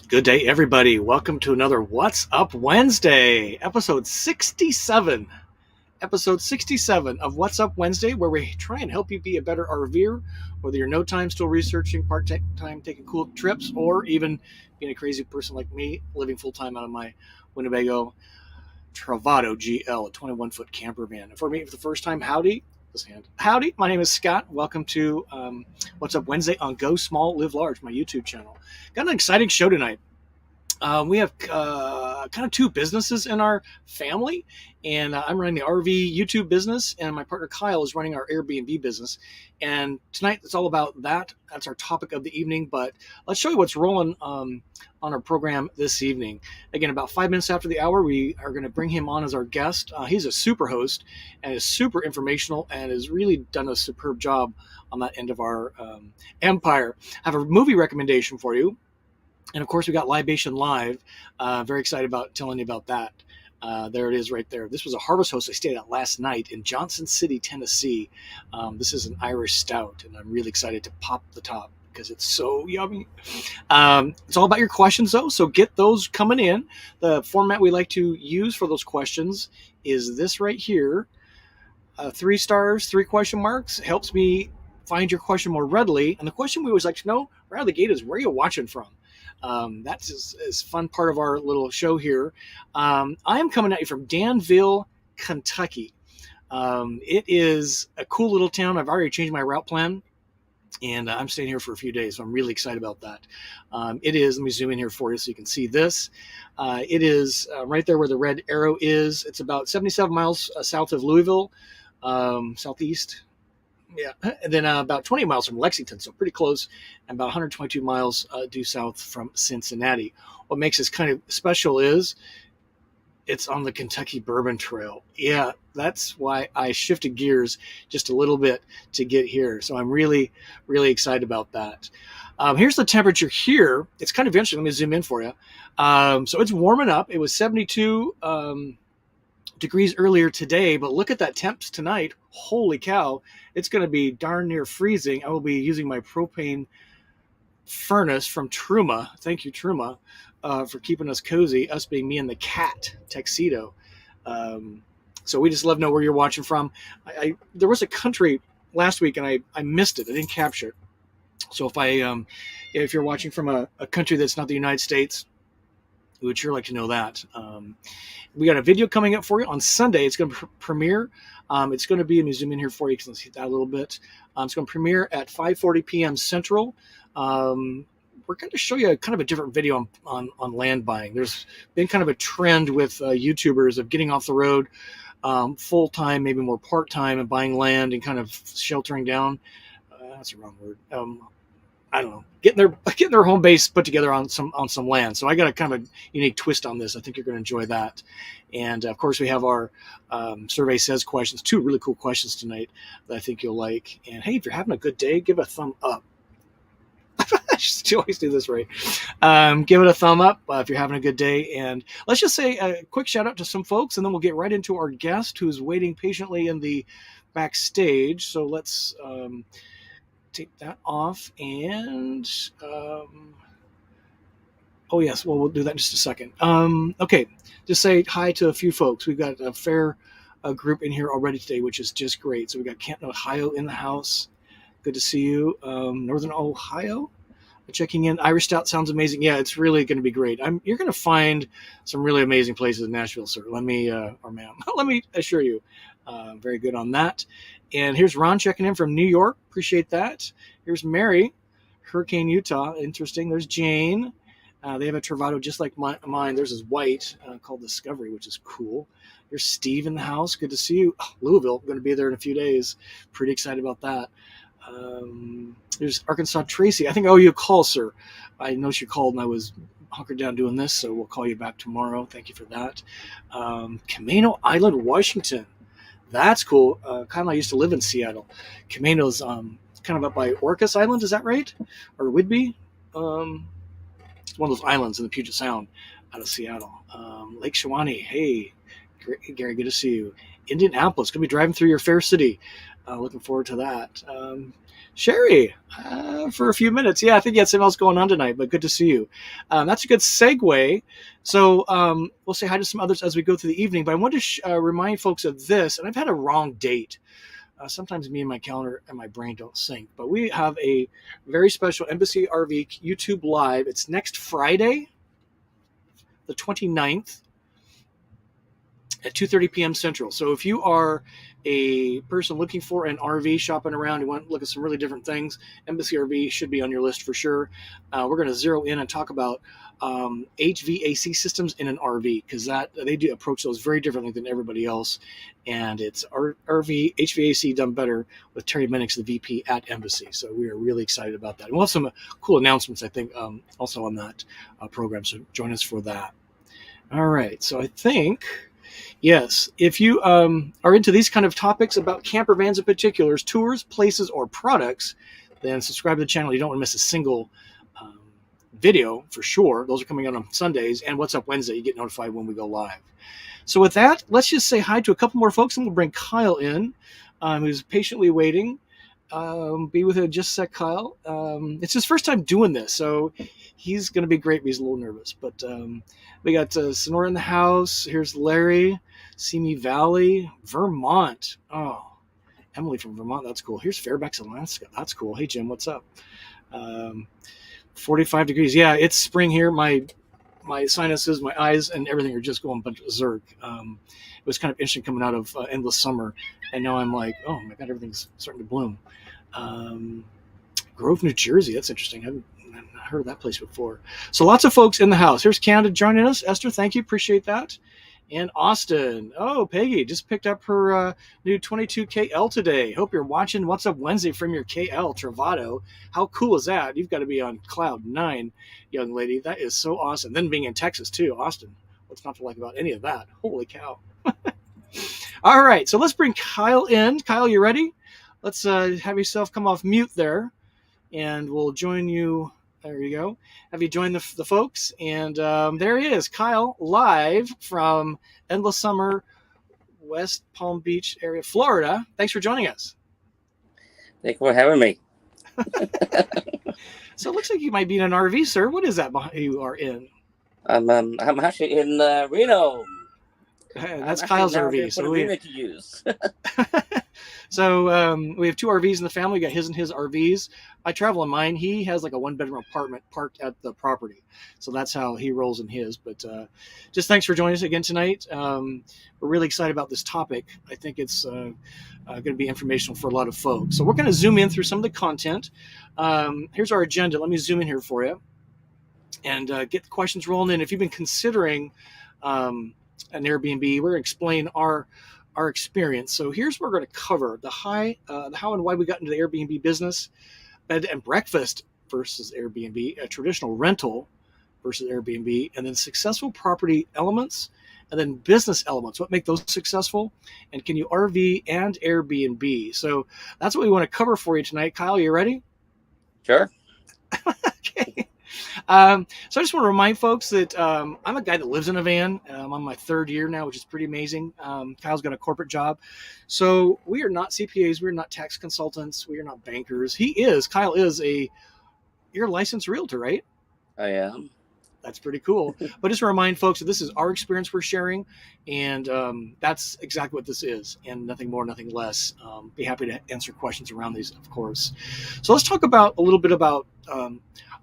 Good day, everybody. Welcome to another What's Up Wednesday, episode 67. Episode 67 of What's Up Wednesday, where we try and help you be a better RVer, whether you're no time still researching, part time taking cool trips, or even being a crazy person like me, living full time out of my Winnebago Travado GL, a 21-foot camper van. And for me, for the first time, howdy. Howdy, my name is Scott. Welcome to What's Up Wednesday on Go Small, Live Large, my YouTube channel. Got an exciting show tonight. We have kind of two businesses in our family, and I'm running the RV YouTube business, and my partner Kyle is running our Airbnb business. And tonight it's all about that. That's our topic of the evening, but let's show you what's rolling on our program this evening. Again, about 5 minutes after the hour, we are going to bring him on as our guest. He's a super host and is super informational and has really done a superb job on that end of our empire. I have a movie recommendation for you. And of course, we got Libation Live. Very excited about telling you about that. There it is right there. This was a Harvest Host I stayed at last night in Johnson City, Tennessee. This is an Irish stout, and I'm really excited to pop the top because it's so yummy. It's all about your questions, though, so get those coming in. The format we like to use for those questions is this right here. 3 stars, 3 question marks. Helps me find your question more readily. And the question we always like to know right out of the gate is, where are you watching from? That's is fun part of our little show here. I am coming at you from Danville, Kentucky. It is a cool little town. I've already changed my route plan, and I'm staying here for a few days, so I'm really excited about that. It is, let me zoom in here for you so you can see this. It is right there where the red arrow is. It's about 77 miles south of Louisville, southeast. Yeah, and then about 20 miles from Lexington, so pretty close, and about 122 miles due south from Cincinnati. What makes this kind of special is it's on the Kentucky Bourbon Trail. Yeah, that's why I shifted gears just a little bit to get here. So I'm really, really excited about that. Here's the temperature here. It's kind of interesting. Let me zoom in for you. So it's warming up. It was 72 degrees earlier today, but look at that temps tonight. Holy cow, it's going to be darn near freezing. I will be using my propane furnace from Truma. Thank you, Truma, for keeping us cozy, us being me and the cat tuxedo. So we just love to know where you're watching from. There was a country last week and I missed it. I didn't capture it. So if you're watching from a country that's not the United States, we would sure like to know that. We got a video coming up for you on Sunday. It's going to premiere. It's going to be, let me zoom in here for you because let's hit that a little bit. It's going to premiere at 5:40 p.m. Central. We're going to show you kind of a different video on land buying. There's been kind of a trend with YouTubers of getting off the road full-time, maybe more part-time, and buying land and kind of sheltering down. That's the wrong word. I don't know, getting their home base put together on some land. So I got a kind of a unique twist on this. I think you're going to enjoy that. And of course, we have our survey says questions, 2 really cool questions tonight that I think you'll like. And hey, if you're having a good day, give a thumb up. I just always do this right. Give it a thumb up if you're having a good day. And let's just say a quick shout out to some folks, and then we'll get right into our guest who's waiting patiently in the backstage. So let's take that off and oh yes, well, we'll do that in just a second. Okay, just say hi to a few folks. We've got a fair group in here already today, which is just great. So we got Canton, Ohio in the house. Good to see you. Northern Ohio checking in. Irish Stout sounds amazing. Yeah, it's really going to be great. You're going to find some really amazing places in Nashville, sir. Let me assure you. Very good on that. And here's Ron checking in from New York. Appreciate that. Here's Mary, Hurricane, Utah. Interesting. There's Jane. They have a Travado just like mine. Theirs is white, called Discovery, which is cool. There's Steve in the house. Good to see you. Oh, Louisville. Going to be there in a few days. Pretty excited about that. There's Arkansas Tracy. I think I owe you a call, sir. I noticed you called and I was hunkered down doing this, so we'll call you back tomorrow. Thank you for that. Camano Island, Washington. That's cool. Kyle and I used to live in Seattle. Camano's kind of up by Orcas Island, is that right? Or Whidbey? It's one of those islands in the Puget Sound out of Seattle. Lake Shawnee. Hey, Gary, good to see you. Indianapolis. Going to be driving through your fair city. Looking forward to that. Sherry, for a few minutes. Yeah, I think you had something else going on tonight, but good to see you. That's a good segue. So we'll say hi to some others as we go through the evening, but I want to remind folks of this, and I've had a wrong date. Sometimes me and my calendar and my brain don't sync, but we have a very special Embassy RV YouTube Live. It's next Friday, the 29th at 2:30 p.m. Central. So if you are a person looking for an RV, shopping around, you want to look at some really different things, Embassy RV should be on your list for sure. We're going to zero in and talk about HVAC systems in an RV, because that they do approach those very differently than everybody else, and it's RV HVAC done better with Terry Minix, the VP at Embassy. So we are really excited about that, and we'll have some cool announcements, I think, also on that program. So join us for that. All right. So I think. Yes, if you are into these kind of topics about camper vans in particular, tours, places, or products, then subscribe to the channel. You don't want to miss a single video for sure. Those are coming out on Sundays, and What's Up Wednesday, you get notified when we go live. So with that, let's just say hi to a couple more folks, and we'll bring Kyle in, who's patiently waiting. Be with it just a sec, Kyle. It's his first time doing this, so he's going to be great, but he's a little nervous. But we got Sonora in the house. Here's Larry, Simi Valley, Vermont. Oh, Emily from Vermont. That's cool. Here's Fairbanks, Alaska. That's cool. Hey, Jim, what's up? 45 degrees. Yeah, it's spring here. My sinuses, my eyes, and everything are just going berserk. It was kind of interesting coming out of endless summer, and now I'm like, oh my God, everything's starting to bloom. Grove, New Jersey. That's interesting. I haven't heard of that place before. So lots of folks in the house. Here's Canada joining us. Esther, thank you. Appreciate that. And Austin. Oh, Peggy just picked up her new 22 KL today. Hope you're watching What's Up Wednesday from your KL Travado. How cool is that? You've got to be on cloud 9, young lady. That is so awesome. Then being in Texas too, Austin. What's not to like about any of that? Holy cow. All right, so let's bring Kyle in. Kyle, you ready? Let's have yourself come off mute there, and we'll join you. There you go. Have you joined the folks? And there he is, Kyle, live from Endless Summer, West Palm Beach area, Florida. Thanks for joining us. Thank you for having me. So it looks like you might be in an RV, sir. What is that you are in? I'm actually in Reno. That's Kyle's RV. So Reno to use. So we have 2 RVs in the family. We got his and his RVs. I travel in mine. He has like a 1-bedroom apartment parked at the property. So that's how he rolls in his. But just thanks for joining us again tonight. We're really excited about this topic. I think it's going to be informational for a lot of folks. So we're going to zoom in through some of the content. Here's our agenda. Let me zoom in here for you and get the questions rolling in. If you've been considering an Airbnb, we're going to explain our experience. So here's what we're going to cover: the how and why we got into the Airbnb business, bed and breakfast versus Airbnb, a traditional rental versus Airbnb, and then successful property elements, and then business elements. What make those successful? And can you RV and Airbnb? So that's what we want to cover for you tonight. Kyle, you ready? Sure. Okay. So I just want to remind folks that I'm a guy that lives in a van. I'm on my 3rd year now, which is pretty amazing. Kyle's got a corporate job. So we are not CPAs. We're not tax consultants. We are not bankers. Kyle is you're a licensed realtor, right? I am. That's pretty cool. But just to remind folks that this is our experience we're sharing, and that's exactly what this is, and nothing more, nothing less. Be happy to answer questions around these, of course. So let's talk a little bit about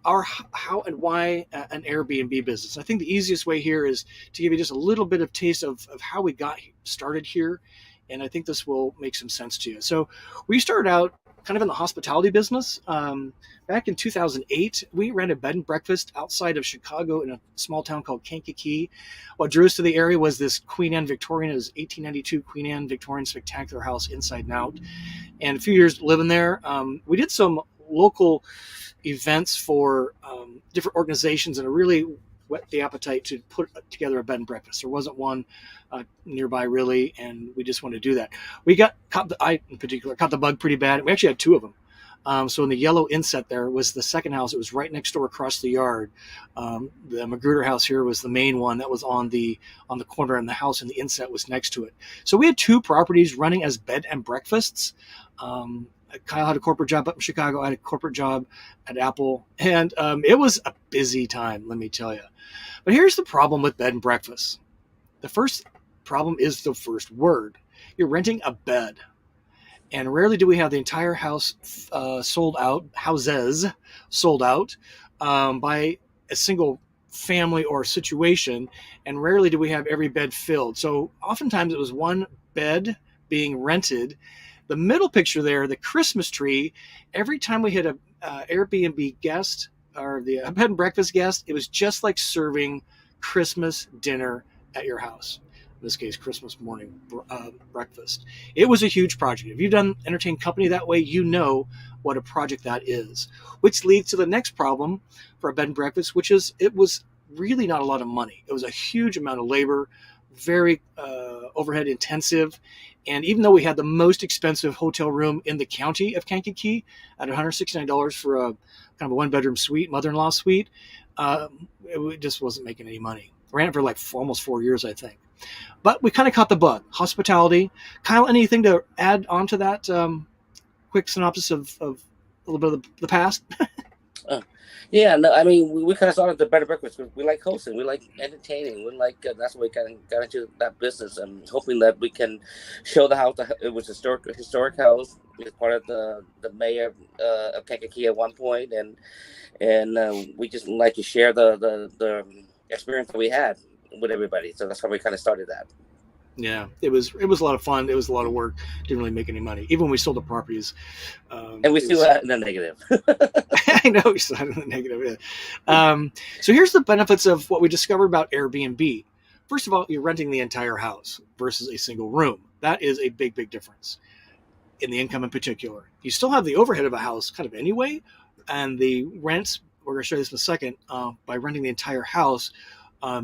our how and why an Airbnb business. I think the easiest way here is to give you just a little bit of taste of how we got started here, and I think this will make some sense to you. So we started out kind of in the hospitality business. Back in 2008, we ran a bed and breakfast outside of Chicago in a small town called Kankakee. What drew us to the area was this Queen Anne Victorian. It was 1892 Queen Anne Victorian spectacular house inside and out. And a few years living there, we did some local events for different organizations, and it really whet the appetite to put together a bed and breakfast. There wasn't one nearby really, and we just wanted to do that. I in particular caught the bug pretty bad. We actually had 2 of them. So in the yellow inset there was the second house. It was right next door across the yard. The Magruder house here was the main one that was on the corner, and the house in the inset was next to it. So we had 2 properties running as bed and breakfasts. Kyle had a corporate job up in Chicago. I had a corporate job at Apple, and it was a busy time, let me tell you. But here's the problem with bed and breakfast. The first problem is the first word. You're renting a bed, and rarely do we have the entire house sold out, houses sold out by a single family or situation, and rarely do we have every bed filled. So oftentimes it was one bed being rented. The middle picture there, the Christmas tree, every time we had a Airbnb guest or the bed and breakfast guest, it was just like serving Christmas dinner at your house. In this case, Christmas morning breakfast. It was a huge project. If you've done entertain company that way, you know what a project that is. Which leads to the next problem for a bed and breakfast, which is it was really not a lot of money. It was a huge amount of labor, very overhead intensive. And even though we had the most expensive hotel room in the county of Kankakee at $169 for a kind of a one-bedroom suite, mother-in-law suite, it just wasn't making any money. Ran it for like almost 4 years, I think. But we kind of caught the bug. Hospitality. Kyle, anything to add on to that quick synopsis of a little bit of the past? Yeah, no, I mean, we kind of started the better breakfast because we like hosting, we like entertaining, we like that's why we kind of got into that business, and hoping that we can show the house. It was a historic house. It was part of the mayor of Kankakee at one point, and we just like to share the experience that we had with everybody. So that's how we kind of started that. Yeah, it was a lot of fun. It was a lot of work. Didn't really make any money, even when we sold the properties. And we still had in the negative. I know we still had in the negative. Yeah. So here's the benefits of what we discovered about Airbnb. First of all, you're renting the entire house versus a single room. That is a big, big difference in the income in particular. You still have the overhead of a house kind of anyway, and the rents, we're going to show you this in a second, by renting the entire house,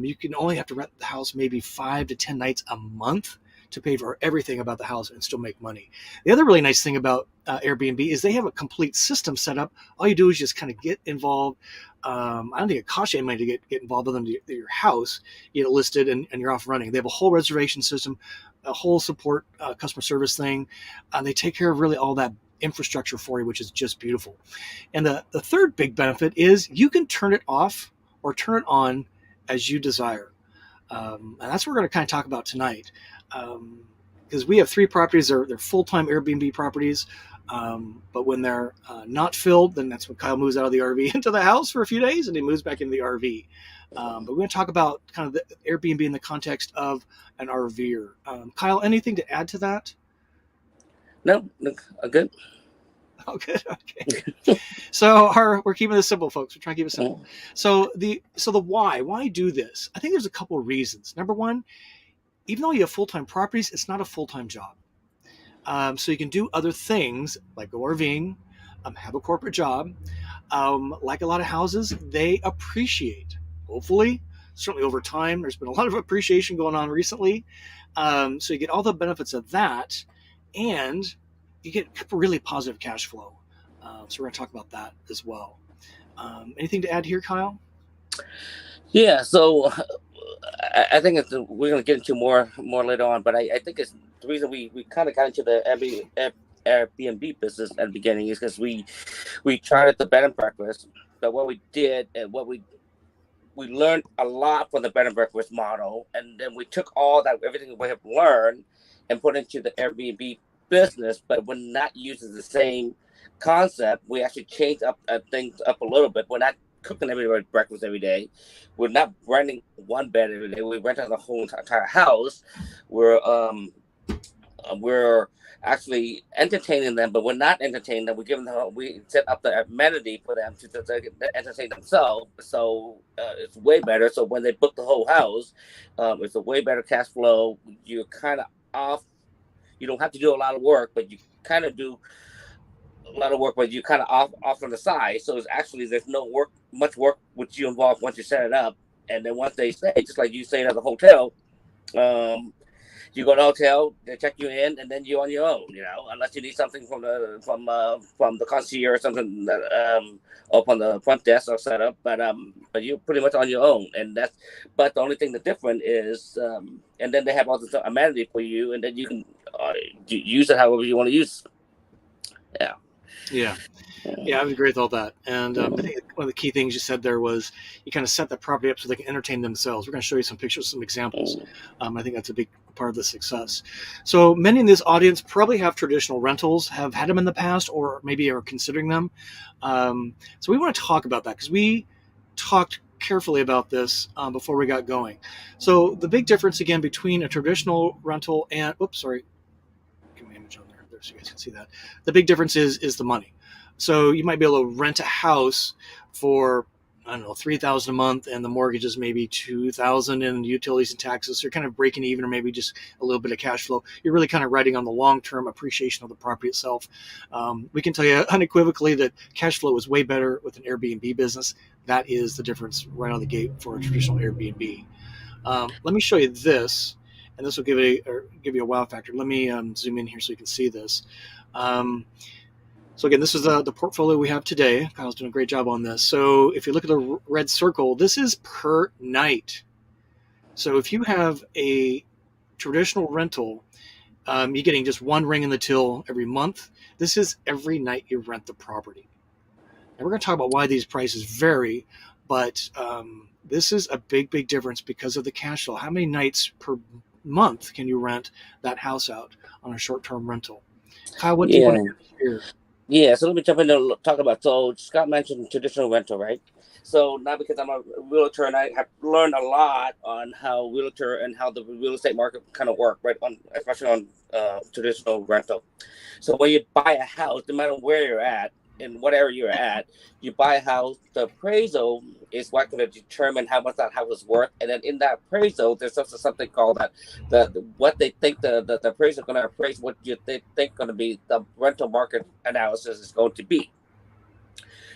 you can only have to rent the house maybe 5 to 10 nights a month to pay for everything about the house and still make money. The other really nice thing about Airbnb is they have a complete system set up. All you do is just kind of get involved. I don't think it costs you any money to get involved with them to your house, get it listed, and you're off running. They have a whole reservation system, a whole support customer service thing. They take care of really all that infrastructure for you, which is just beautiful. And the third big benefit is you can turn it off or turn it on as you desire. And that's what we're going to kind of talk about tonight. Because we have 3 properties. They're full-time Airbnb properties. But when they're not filled, then that's when Kyle moves out of the RV into the house for a few days, and he moves back into the RV. But we're going to talk about kind of the Airbnb in the context of an RVer. Kyle, anything to add to that? No, good. Oh, good. Okay. So we're keeping this simple, folks. We're trying to keep it simple. So the why do this? I think there's a couple of reasons. Number one, even though you have full-time properties, it's not a full-time job. So you can do other things like go RVing, have a corporate job. Like a lot of houses, they appreciate. Hopefully, certainly over time, there's been a lot of appreciation going on recently. So you get all the benefits of that, and you get really positive cash flow. So we're going to talk about that as well. Anything to add here, Kyle? Yeah, so I think we're going to get into more later on, but I think it's the reason we kind of got into the Airbnb business at the beginning is because we tried the bed and breakfast, but what we did and what we learned a lot from the bed and breakfast model, and then we took all that everything we have learned and put into the Airbnb business, but we're not using the same concept. We actually changed up things up a little bit. We're not cooking everybody breakfast every day. We're not renting one bed every day. We rent out the whole entire house. We're actually entertaining them, but we're not entertaining them. We set up the amenity for them to entertain themselves. So it's way better. So when they book the whole house, it's a way better cash flow. You're kind of off. You don't have to do a lot of work, but you kind of do a lot of work, but you kind of off on the side. So it's actually there's much work with you involved once you set it up, and then once they stay, just like you staying at the hotel, you go to the hotel, they check you in, and then you're on your own. Unless you need something from the concierge or something up on the front desk or setup, but you're pretty much on your own, but the only thing that's different is, and then they have all this amenity for you, and then you can use it however you want to use. Yeah. Yeah. Yeah, I would agree with all that. And I think one of the key things you said there was you kind of set the property up so they can entertain themselves. We're going to show you some pictures, some examples. I think that's a big part of the success. So many in this audience probably have traditional rentals, have had them in the past, or maybe are considering them. So we want to talk about that because we talked carefully about this before we got going. So the big difference again between a traditional rental and, oops, sorry, give me an image on there so you guys can see that. The big difference is the money. So you might be able to rent a house for, I don't know, 3,000 a month, and the mortgage is maybe 2,000 in utilities and taxes. So you're kind of breaking even, or maybe just a little bit of cash flow. You're really kind of riding on the long-term appreciation of the property itself. We can tell you unequivocally that cash flow is way better with an Airbnb business. That is the difference right on the gate for a traditional Airbnb. Let me show you this, and this will give you a wow factor. Let me zoom in here so you can see this. So again, this is the portfolio we have today. Kyle's doing a great job on this. So if you look at the red circle, this is per night. So if you have a traditional rental, you're getting just one ring in the till every month. This is every night you rent the property. And we're going to talk about why these prices vary, but this is a big difference because of the cash flow. How many nights per month can you rent that house out on a short-term rental? Kyle, what do you want Yeah. to hear? Yeah, so let me jump in and talk about. So Scott mentioned traditional rental, right? So now because I'm a realtor and I have learned a lot on how realtor and how the real estate market kind of work, right? On especially on traditional rental. So when you buy a house, no matter where you're at, in what area you're at, you buy a house. The appraisal is what's going to determine how much that house is worth, and then in that appraisal, there's also something called that what they think the appraiser is going to appraise what they think going to be the rental market analysis is going to be.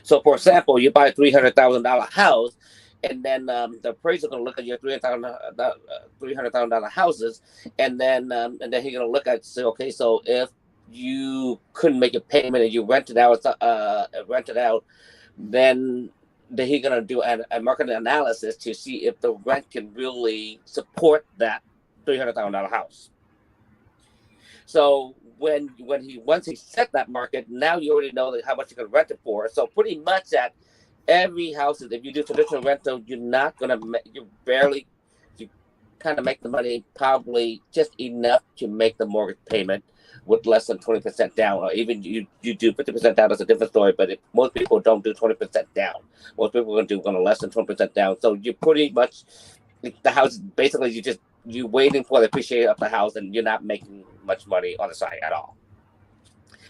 So, for example, you buy a $300,000 house, and then the appraiser going to look at your $300,000 houses, and then he's going to look at say, okay, so if you couldn't make a payment and you rented out, then he's going to do a market analysis to see if the rent can really support that $300,000 house. So when he once he set that market, now you already know how much you can rent it for. So pretty much at every house, if you do traditional rental, you're not gonna you barely you kind of make the money probably just enough to make the mortgage payment with less than 20% down, or even you do 50% down. That's a different story. But if most people don't do 20% down, most people are gonna less than 20% down. So you pretty much the house basically you waiting for the appreciation of the house and you're not making much money on the side at all.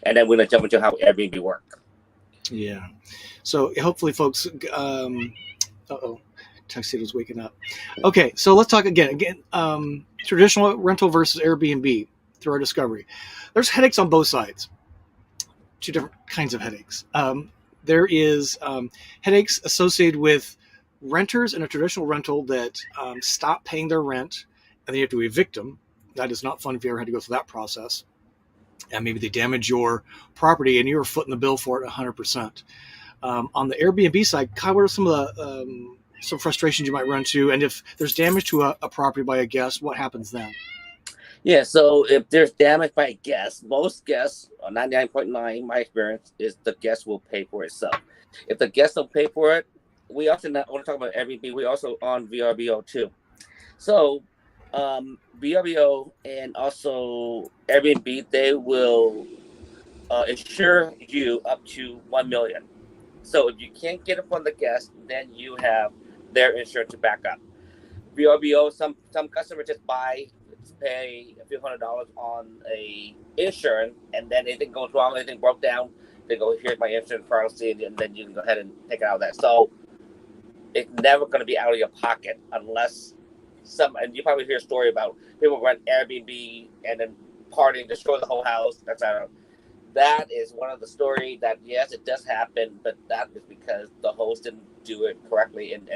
And then we're gonna jump into how Airbnb work. Yeah. So hopefully, folks. Uh-oh, Tuxedo's waking up. Okay, so let's talk again. Traditional rental versus Airbnb through our discovery. There's headaches on both sides. Two different kinds of headaches. There is headaches associated with renters in a traditional rental that stop paying their rent, and then you have to evict them. That is not fun if you ever had to go through that process. And maybe they damage your property, and you're footing the bill for it 100%. On the Airbnb side, Kyle, what are some of the some frustrations you might run into? And if there's damage to a property by a guest, what happens then? Yeah, so if there's damage by a guest, most guests, 99.9, my experience is the guest will pay for itself. If the guest don't pay for it, we also not want to talk about Airbnb. We also on VRBO too. So VRBO and also Airbnb, they will insure you up to 1 million. So if you can't get it from the guest, then you have their insurance to back up. VRBO, some customers just pay a few $100s on a insurance, and then anything goes wrong, anything broke down, they go, here's my insurance policy, and then you can go ahead and take it out of that. So it's never going to be out of your pocket unless and you probably hear a story about people rent Airbnb and then partying, destroy the whole house. That is one of the stories that yes, it does happen, but that is because the host didn't do it correctly and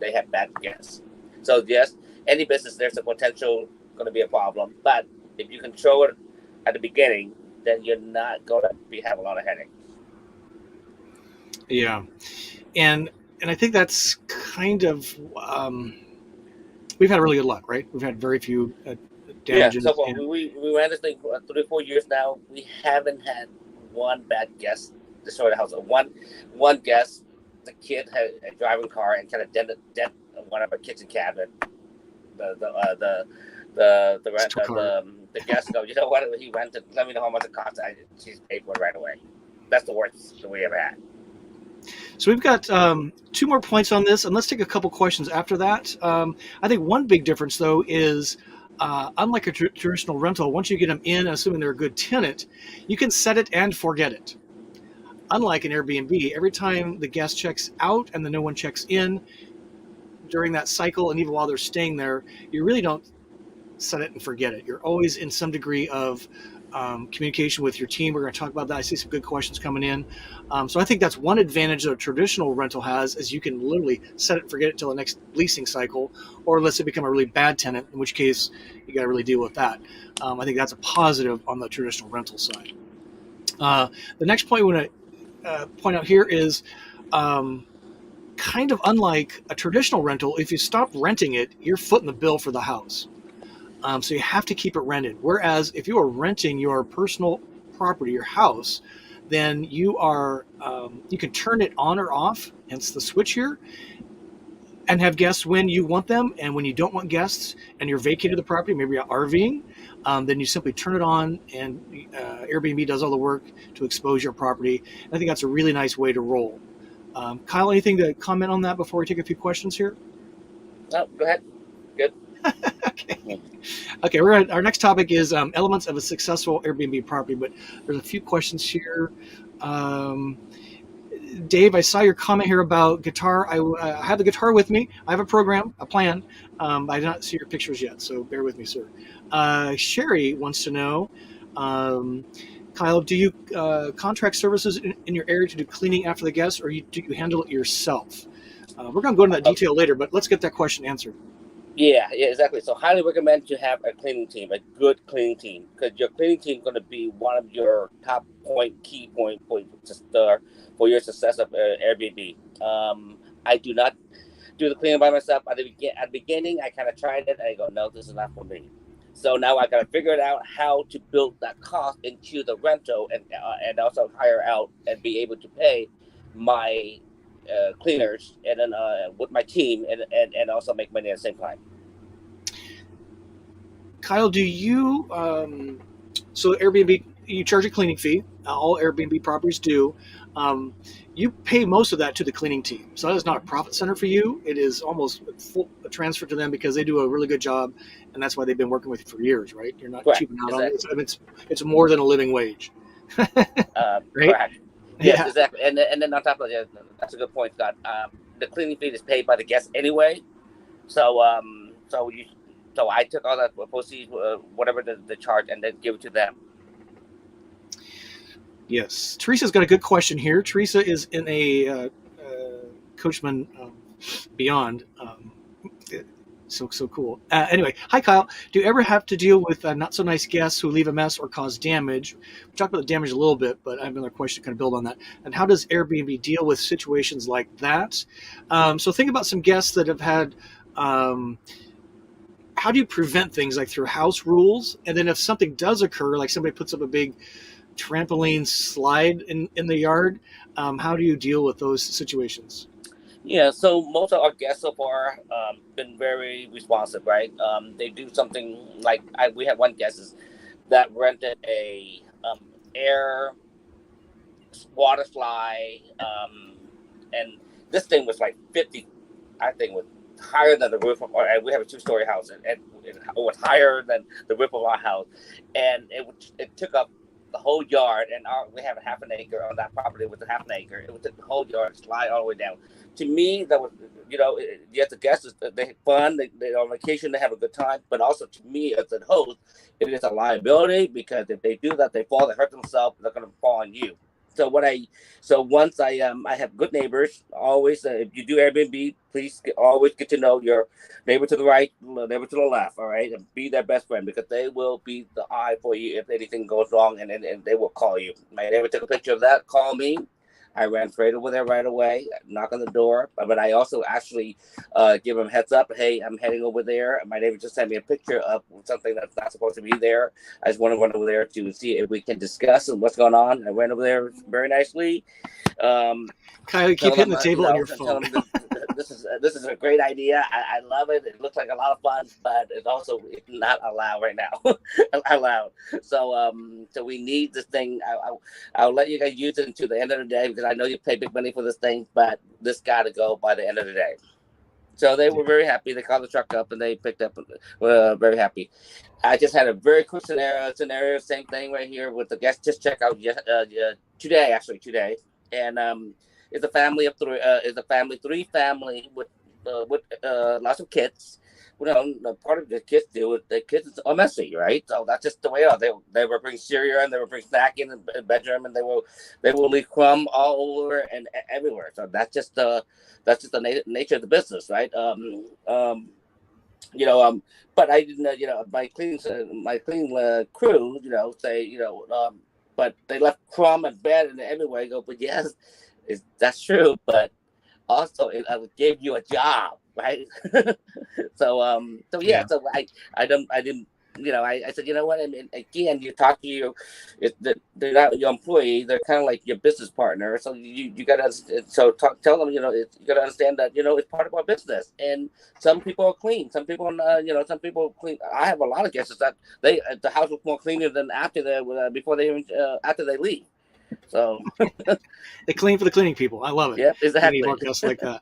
they had bad guests. So yes, any business there's a potential going to be a problem, but if you control it at the beginning, then you're not going to have a lot of headaches. Yeah, and I think that's kind of we've had really good luck, right? We've had very few Yeah, damages. so far And we ran this thing for 3 or 4 years now. We haven't had one bad guest destroyed the house. One guest, the kid had a driving car and kind of dent one of our kitchen cabinet. The rent the guest go, you know what? He rented. Let me know how much it costs. She's paid for it right away. That's the worst we ever had. So we've got 2 more points on this, and let's take a couple questions after that. I think one big difference, though, is unlike a traditional rental, once you get them in, assuming they're a good tenant, you can set it and forget it. Unlike an Airbnb, every time the guest checks out and the no one checks in during that cycle, and even while they're staying there, you really don't set it and forget it. You're always in some degree of communication with your team. We're going to talk about that. I see some good questions coming in. So I think that's one advantage that a traditional rental has, is you can literally set it and forget it until the next leasing cycle, or unless it become a really bad tenant, in which case you got to really deal with that. I think that's a positive on the traditional rental side. The next point we want to point out here is kind of unlike a traditional rental. If you stop renting it, you're footing the bill for the house. So you have to keep it rented. Whereas if you are renting your personal property, your house, then you can turn it on or off, hence the switch here, and have guests when you want them. And when you don't want guests and you're vacated the property, maybe you're RVing, then you simply turn it on, and Airbnb does all the work to expose your property. And I think that's a really nice way to roll. Kyle, anything to comment on that before we take a few questions here? No, go ahead. Good. Okay. Our next topic is elements of a successful Airbnb property, but there's a few questions here. Dave, I saw your comment here about guitar. I have the guitar with me. I have a plan. I did not see your pictures yet, so bear with me, sir. Sherry wants to know, Kyle, do you contract services in your area to do cleaning after the guests, or do you handle it yourself? We're going to go into that detail later, but let's get that question answered. Yeah, exactly. So highly recommend to have a cleaning team, a good cleaning team, because your cleaning team is going to be one of your top key point for your success of Airbnb. I do not do the cleaning by myself. At the beginning, I kind of tried it. I go, no, this is not for me. So now I got to figure it out how to build that cost into the rental, and also hire out and be able to pay my cleaners, and then with my team, and also make money at the same time. Kyle, do you so Airbnb, you charge a cleaning fee? All Airbnb properties do. You pay most of that to the cleaning team, so that is not a profit center for you. It is almost a transfer to them, because they do a really good job, and that's why they've been working with you for years, right? You're not cheaping out on it. It's more than a living wage. Right? Correct. Yes, exactly. And then on top of that, that's a good point, Scott. The cleaning fee is paid by the guest anyway. So I took all that proceeds, whatever the charge, and then give it to them. Yes. Teresa's got a good question here. Teresa is in a Coachman Beyond. So cool. Anyway, hi, Kyle. Do you ever have to deal with not so nice guests who leave a mess or cause damage? We talked about the damage a little bit, but I have another question to kind of build on that. And how does Airbnb deal with situations like that? So think about some guests that have had. How do you prevent things like through house rules? And then if something does occur, like somebody puts up a big trampoline slide in the yard, how do you deal with those situations? Yeah, so most of our guests so far been very responsive, right? They do something like we had one guest that rented a air water slide, and this thing was like 50, I think, was higher than the roof of we have a 2-story house, and it was higher than the roof of our house, and it took up the whole yard, and we have a half an acre on that property with a half an acre. It would take the whole yard, slide all the way down. To me, that was, yes, the guests, they have fun, they're on vacation, they have a good time, but also to me as a host, it is a liability, because if they do that, they fall, they hurt themselves, they're going to fall on you. So once I have good neighbors. Always, if you do Airbnb, please always get to know your neighbor to the right, neighbor to the left. All right, and be their best friend, because they will be the eye for you if anything goes wrong, and they will call you. My neighbor took a picture of that. Call me. I ran straight over there right away, knock on the door. But I also actually give them heads up. Hey, I'm heading over there. My neighbor just sent me a picture of something that's not supposed to be there. I just want to run over there to see if we can discuss what's going on. I went over there very nicely. Kyle, you keep Tell hitting them, the table on your tell phone. them this is a great idea. I love it. It looks like a lot of fun, but it's also not allowed right now. allowed. So we need this thing. I'll let you guys use it until the end of the day because I know you pay big money for this thing, but this got to go by the end of the day. So they were very happy. They called the truck up and they picked up. Very happy. I just had a very quick scenario. Same thing right here with the guest just check out today, and it's a family of three. Three family with lots of kids. Part of the kids deal with the kids are messy, right? So that's just the way it is. They were bring cereal and they were bring snack in the bedroom, and they will leave crumb all over and everywhere. So that's just the nature of the business, right? But I didn't, my clean crew, say, but they left crumb and bed and everywhere. I go, but yes, that's true, but also it gave you a job, right? Yeah. So I didn't. I said, you know what? I mean, again, you talk to you, they're not your employee; they're kind of like your business partner. So you gotta tell them, you gotta understand that it's part of our business. And some people are clean, some people, some people clean. I have a lot of guests that the house was more cleaner than after before they even after they leave. So They clean for the cleaning people. I love it. yeah, We need more exactly. guests like that.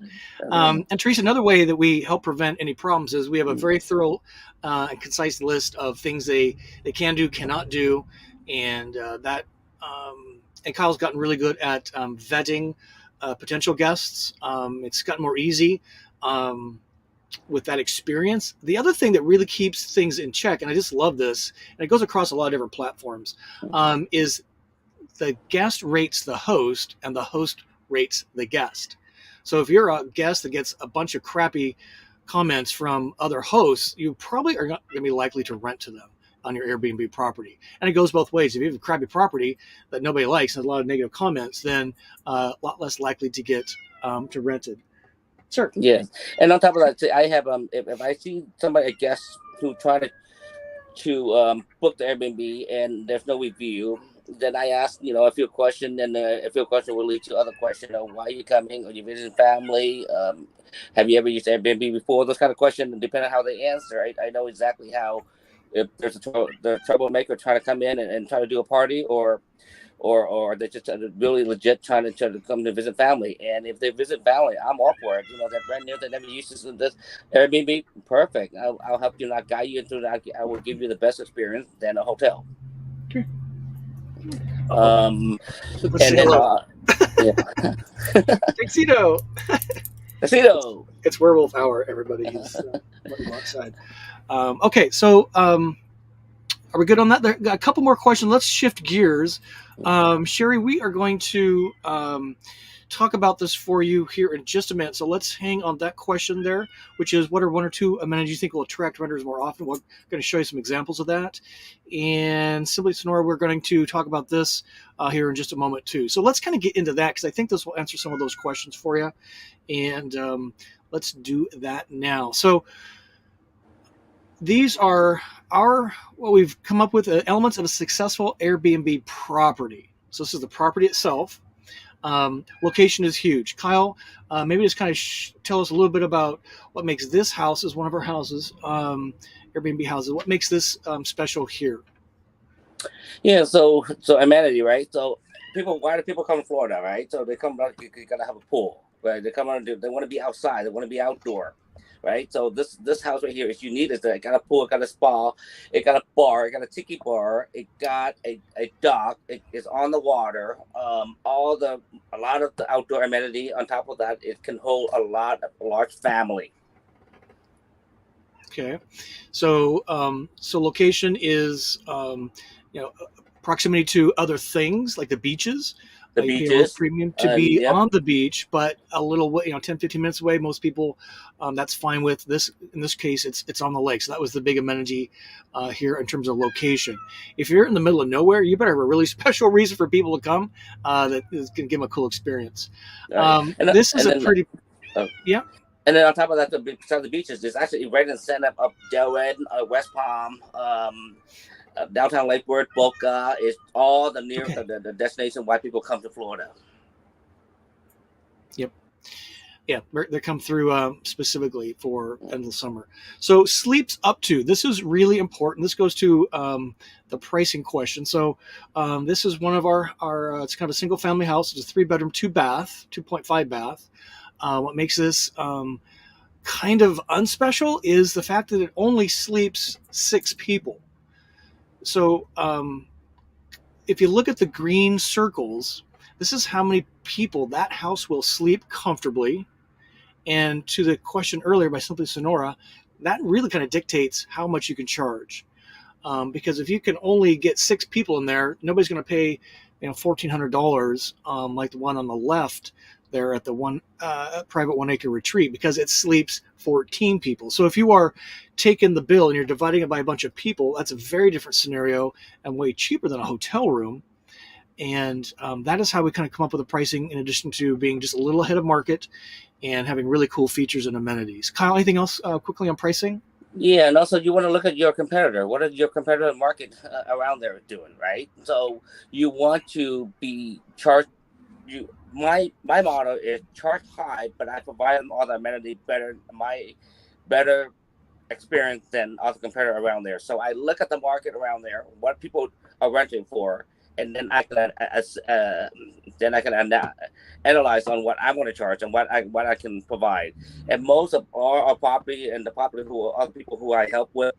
And Teresa, another way that we help prevent any problems is we have a very thorough and concise list of things they can do, cannot do, and and Kyle's gotten really good at vetting potential guests. It's gotten more easy with that experience. The other thing that really keeps things in check, and I just love this, and it goes across a lot of different platforms, is the guest rates the host and the host rates the guest. So if you're a guest that gets a bunch of crappy comments from other hosts, you probably are not going to be likely to rent to them on your Airbnb property. And it goes both ways. If you have a crappy property that nobody likes and a lot of negative comments, then a lot less likely to get to rented. Sure. Yes, and on top of that, I have if I see somebody a guest who try to book the Airbnb and there's no review, then I ask a few questions, and a few questions will lead to other questions. Why are you coming? Are you visiting family? Have you ever used Airbnb before? Those kind of questions, and depending on how they answer, I know exactly how if there's the troublemaker trying to come in and try to do a party, or they're just really legit trying to come to visit family. And if they visit family, I'm all for it. They're brand new, they never used this Airbnb. Perfect. I'll help you, not guide you into that. I will give you the best experience than a hotel. Okay. Um, Let's and say then hello. yeah, Tuxedo. casino. It's werewolf hour, everybody. He's letting him outside. Okay, so are we good on that? There got a couple more questions. Let's shift gears. Sherry, we are going to talk about this for you here in just a minute. So let's hang on that question there, which is what are one or two amenities you think will attract renters more often? We're going to show you some examples of that. And Simply Sonora, we're going to talk about this here in just a moment too. So let's kind of get into that because I think this will answer some of those questions for you. And let's do that now. So these are what we've come up with elements of a successful Airbnb property. So this is the property itself. Location is huge. Kyle, maybe just kind of tell us a little bit about what makes this house as one of our houses, Airbnb houses. What makes this special here? Yeah, so amenity, right? So why do people come to Florida, right? So they come, you gotta have a pool, right? They come on, they want to be outside, they want to be outdoor, right? So this house right here is unique. It got a pool, it got a spa, it got a bar, it got a tiki bar, it got a dock, it is on the water. A lot of the outdoor amenity. On top of that, it can hold a large family. Okay, so location is proximity to other things like the beaches. The You pay a little beaches, premium to be yep. on the beach, but a little, 10, 15 minutes away. Most people, that's fine with this. In this case, it's on the lake. So that was the big amenity here in terms of location. If you're in the middle of nowhere, you better have a really special reason for people to come that is going to give them a cool experience. Right, This is and a then pretty, uh, yeah. and then on top of that, besides the beaches, there's actually right in the center of Delran, West Palm, downtown Lake Worth, Boca is all the near Okay. the destination why people come to Florida. Yep. Yeah, they come through specifically for end of the summer. So sleeps up to, this is really important. This goes to the pricing question. So this is one of our it's kind of a single family house. It's a 3-bedroom, 2-bath, 2.5 bath. What makes this kind of unspecial is the fact that it only sleeps 6 people. So if you look at the green circles, this is how many people that house will sleep comfortably. And to the question earlier by Simply Sonora, that really kind of dictates how much you can charge. Because if you can only get 6 people in there, nobody's going to pay, $1,400 like the one on the left there at the one private 1-acre retreat, because it sleeps 14 people. So if you are taking the bill and you're dividing it by a bunch of people, that's a very different scenario and way cheaper than a hotel room. And that is how we kind of come up with the pricing, in addition to being just a little ahead of market and having really cool features and amenities. Kyle, anything else quickly on pricing? Yeah, and also you want to look at your competitor. What is your competitive market around there doing, right? So you want to be charged. My motto is charge high, but I provide them all the amenity better experience than other competitor around there. So I look at the market around there, what people are renting for, and then I can analyze on what I'm going to charge and what I can provide. And most of our property and the property who other people who I help with,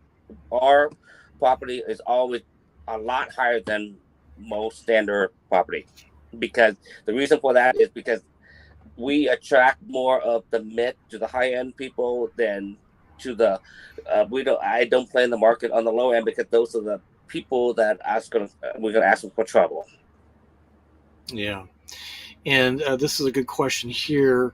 our property is always a lot higher than most standard property. Because the reason for that is because we attract more of the mid to the high end people than to the I don't play in the market on the low end, because those are the people that we're gonna ask them for trouble. Yeah. And this is a good question here.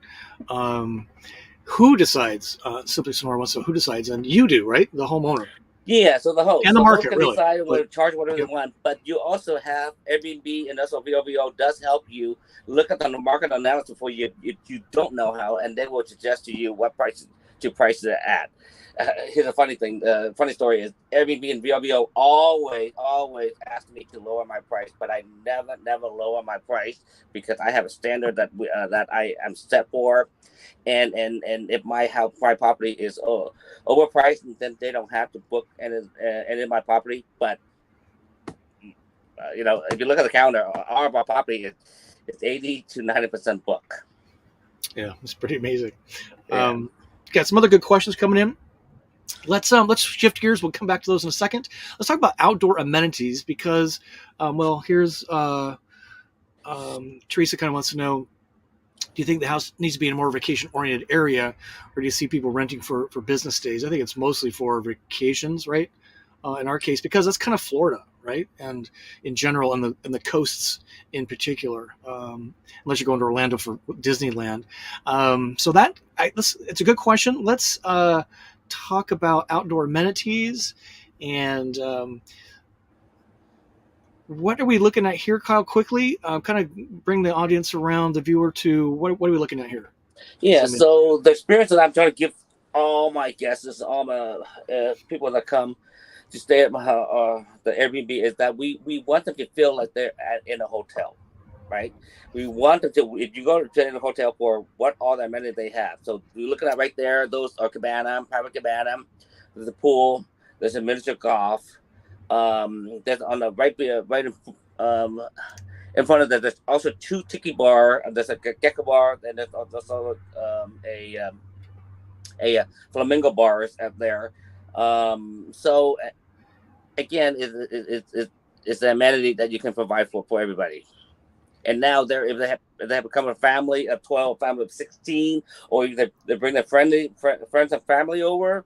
Who decides? Simply Sonora wants to know who decides, and you do, right? The homeowner. Yeah, so the host. And the So host market, can really. decide But, what charge whatever yep. they want, but you also have Airbnb, and also VRBO does help you look at the market analysis for you if you don't know how, and they will suggest to you what price to price it at. Here's a funny thing. Funny story is Airbnb and VRBO always ask me to lower my price, but I never lower my price, because I have a standard that I am set for, and if my property is overpriced, then they don't have to book any of my property. But if you look at the calendar, our property is 80 to 90% book. Yeah, it's pretty amazing. Yeah. Got some other good questions coming in. Let's shift gears. We'll come back to those in a second. Let's talk about outdoor amenities, because here's Teresa kind of wants to know, do you think the house needs to be in a more vacation oriented area, or do you see people renting for business days? I think it's mostly for vacations, right? In our case, because that's kind of Florida, right? And in general, and the coasts in particular, unless you're going to Orlando for Disneyland. It's a good question. Let's talk about outdoor amenities, and what are we looking at here, Kyle? Quickly, kind of bring the audience around, the viewer, to what are we looking at here? Yeah. So the experience that I'm trying to give all my guests, all my people that come to stay at the Airbnb, is that we want them to feel like they're in a hotel, right? We want them to, if you go to a hotel, for what all the amenities they have. So you're looking at right there, those are private cabana, there's a pool, there's a miniature golf. There's on the right in front of that, there's also 2 tiki bar. There's a gecko bar, and there's also a flamingo bars up there. So again, it's an amenity that you can provide for everybody. And now if they have become a family of 12, family of 16, or they bring their friends and family over,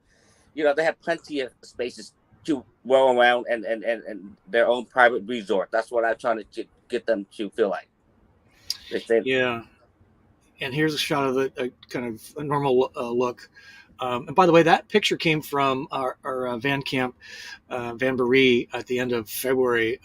they have plenty of spaces to roll around and their own private resort. That's what I'm trying to get them to feel like. They say, Yeah. And here's a shot of a kind of a normal look. And by the way, that picture came from our van camp, Van Baree, at the end of February.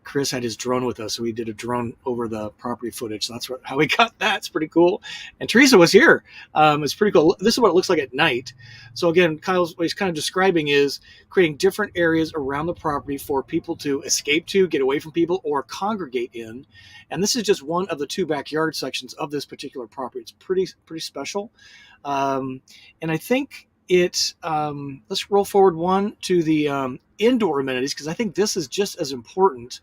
Chris had his drone with us, so we did a drone over the property footage. So that's how we got that. It's pretty cool. And Teresa was here. It's pretty cool. This is what it looks like at night. So again, Kyle's what he's kind of describing is creating different areas around the property for people to escape to, get away from people, or congregate in. And this is just one of the two backyard sections of this particular property. It's pretty special. And I think let's roll forward one to the indoor amenities, because I think this is just as important.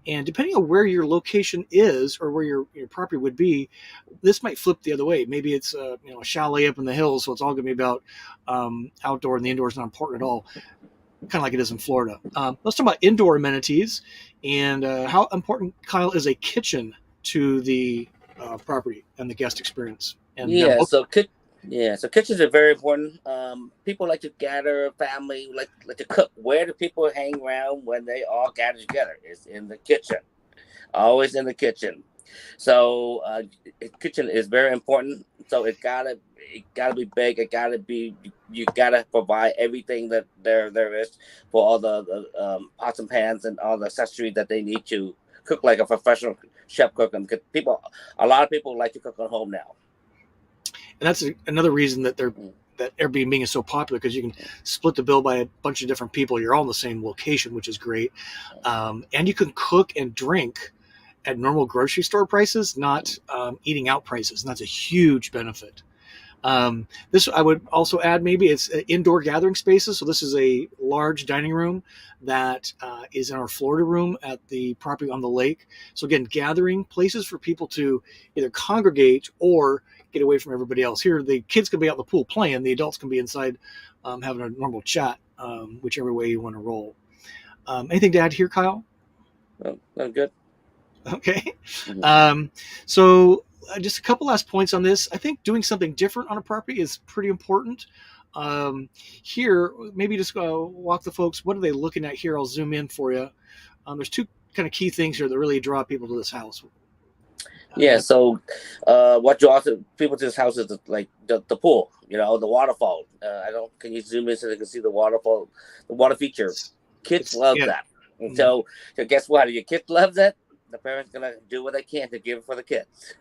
And depending on where your location is or where your property would be, this might flip the other way. Maybe it's a chalet up in the hills, so it's all going to be about outdoor, and the indoor is not important at all, kind of like it is in Florida. Let's talk about indoor amenities and how important, Kyle, is a kitchen to the property and the guest experience. And yeah, so so kitchens are very important. People like to gather, family like to cook. Where do people hang around when they all gather together? It's in the kitchen, always in the kitchen. So kitchen is very important. So it gotta be big. It gotta be, you gotta provide everything that there is for all the pots and pans and all the accessories that they need to cook like a professional chef cooking. Because a lot of people like to cook at home now. And that's another reason that Airbnb is so popular, because you can split the bill by a bunch of different people. You're all in the same location, which is great. And you can cook and drink at normal grocery store prices, not eating out prices. And that's a huge benefit. This I would also add, maybe it's indoor gathering spaces. So this is a large dining room that is in our Florida room at the property on the lake. So again, gathering places for people to either congregate or get away from everybody else. Here, the kids can be out in the pool playing. The adults can be inside having a normal chat, whichever way you want to roll. Anything to add here, Kyle? Oh, good. Okay. So just a couple last points on this. I think doing something different on a property is pretty important. Here, maybe just walk the folks. What are they looking at here? I'll zoom in for you. There's two kind of key things here that really draw people to this house. Yeah, so what draws people to this house is like the pool, the waterfall. I don't. Can you zoom in so they can see the waterfall, the water feature? Kids love that. And so guess what? If your kid loves it, the parents gonna do what they can to give it for the kids.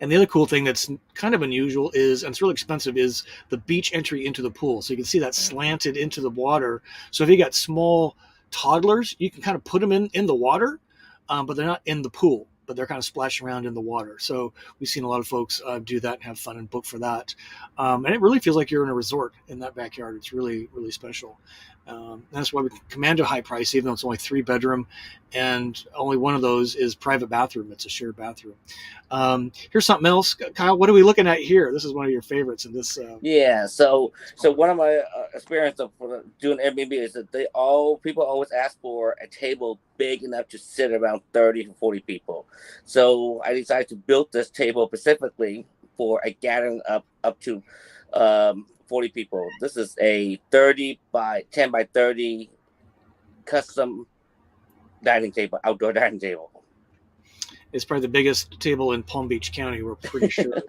And the other cool thing that's kind of unusual is, and it's really expensive, is the beach entry into the pool. So you can see that slanted into the water. So if you got small toddlers, you can kind of put them in the water, but they're not in the pool, but they're kind of splashing around in the water. So we've seen a lot of folks do that and have fun and book for that. And it really feels like you're in a resort in that backyard. It's really, really special. That's why we command a high price, even though it's only 3-bedroom, and only one of those is private bathroom. It's a shared bathroom. Here's something else, Kyle. What are we looking at here? This is one of your favorites in this. Yeah. So one of my experience of doing Airbnb is that people always ask for a table big enough to sit around 30 to 40 people. So I decided to build this table specifically for a gathering up to 40 people. This is a 30 by 10 by 30 custom dining table, outdoor dining table. It's probably the biggest table in Palm Beach County, we're pretty sure.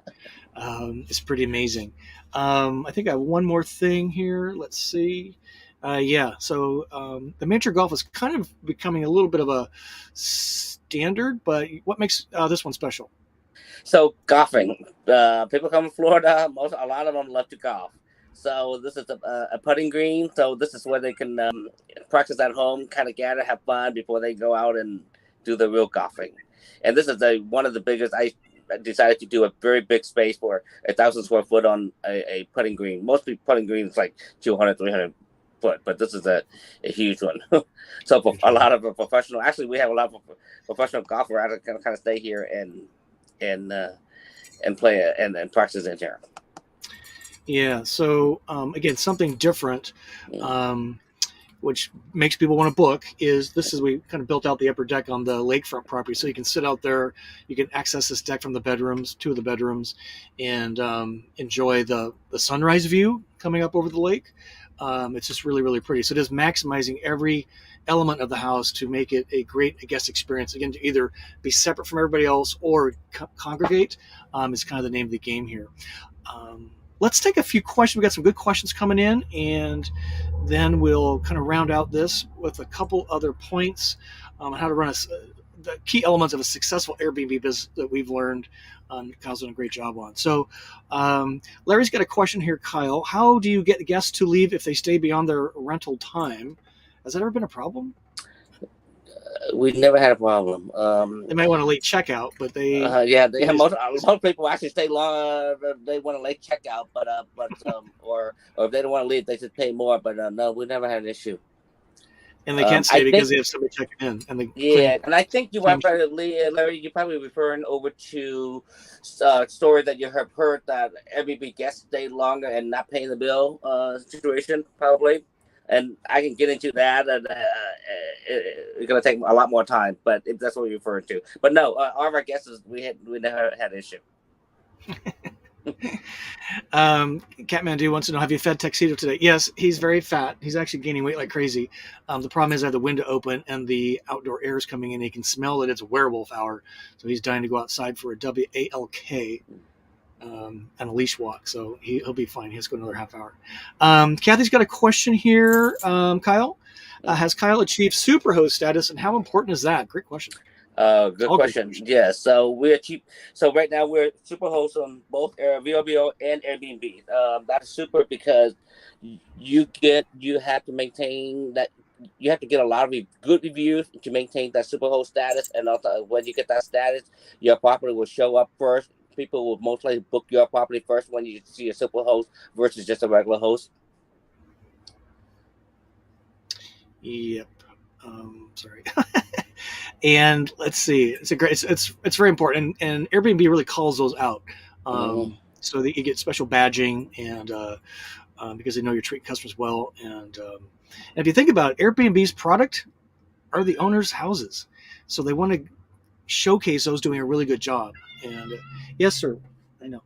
It's pretty amazing. I think I have one more thing here. Let's see. So the miniature golf is kind of becoming a little bit of a standard, but what makes this one special? So golfing, people come from Florida. A lot of them love to golf. So this is a putting green. So this is where they can practice at home, kind of gather, have fun before they go out and do the real golfing. And this is one of the biggest. I decided to do a very big space for 1,000 square foot on a putting green. Mostly putting greens like 200, 300 foot, but this is a huge one. So for a lot of professional, actually we have a lot of professional golfers that can kind of stay here and play and practice in here. Yeah. So again, something different, which makes people want to book, is we kind of built out the upper deck on the lakefront property, so you can sit out there. You can access this deck from the bedrooms, 2 of the bedrooms, and enjoy the sunrise view coming up over the lake. It's just really, really pretty. So it is maximizing every element of the house to make it a great guest experience. Again, to either be separate from everybody else or congregate is kind of the name of the game here. Let's take a few questions. We got some good questions coming in, and then we'll kind of round out this with a couple other points on how to run the key elements of a successful Airbnb business that we've learned. Kyle's done a great job on. So Larry's got a question here, Kyle. How do you get guests to leave if they stay beyond their rental time? Has that ever been a problem? We never had a problem. They might want a late checkout, but most people actually stay long. They want a late checkout, or if they don't want to leave, they should pay more. But no, we never had an issue. And they can't stay because they have somebody checking in. And I think you are probably, Larry, you're probably referring over to story that you have heard that Airbnb guests stay longer and not paying the bill situation, probably. And I can get into that, and it's going to take a lot more time. But if that's what you're referring to, but no, all of our guests we never had an issue. Catmandu wants to know, have you fed Tuxedo today? Yes, he's very fat. He's actually gaining weight like crazy. The problem is I have the window open and the outdoor air is coming in. He can smell that it's a werewolf hour, so he's dying to go outside for a WALK and a leash walk. So he'll be fine. He has to go another half hour. Kathy's got a question here. Kyle, has Kyle achieved SuperHost status, and how important is that? Great question. Good question. Yeah, so we're cheap. So right now we're SuperHost on both VRBO and Airbnb. That's super because you have to maintain that. You have to get a lot of good reviews to maintain that SuperHost status, and also when you get that status, your property will show up first. People will most likely book your property first when you see a SuperHost versus just a regular host. Yep. Sorry. And let's see, it's very important, and Airbnb really calls those out, so that you get special badging, and because they know you're treating customers well, and if you think about it, Airbnb's product are the owners' houses, so they want to showcase those doing a really good job. And yes, sir, I know.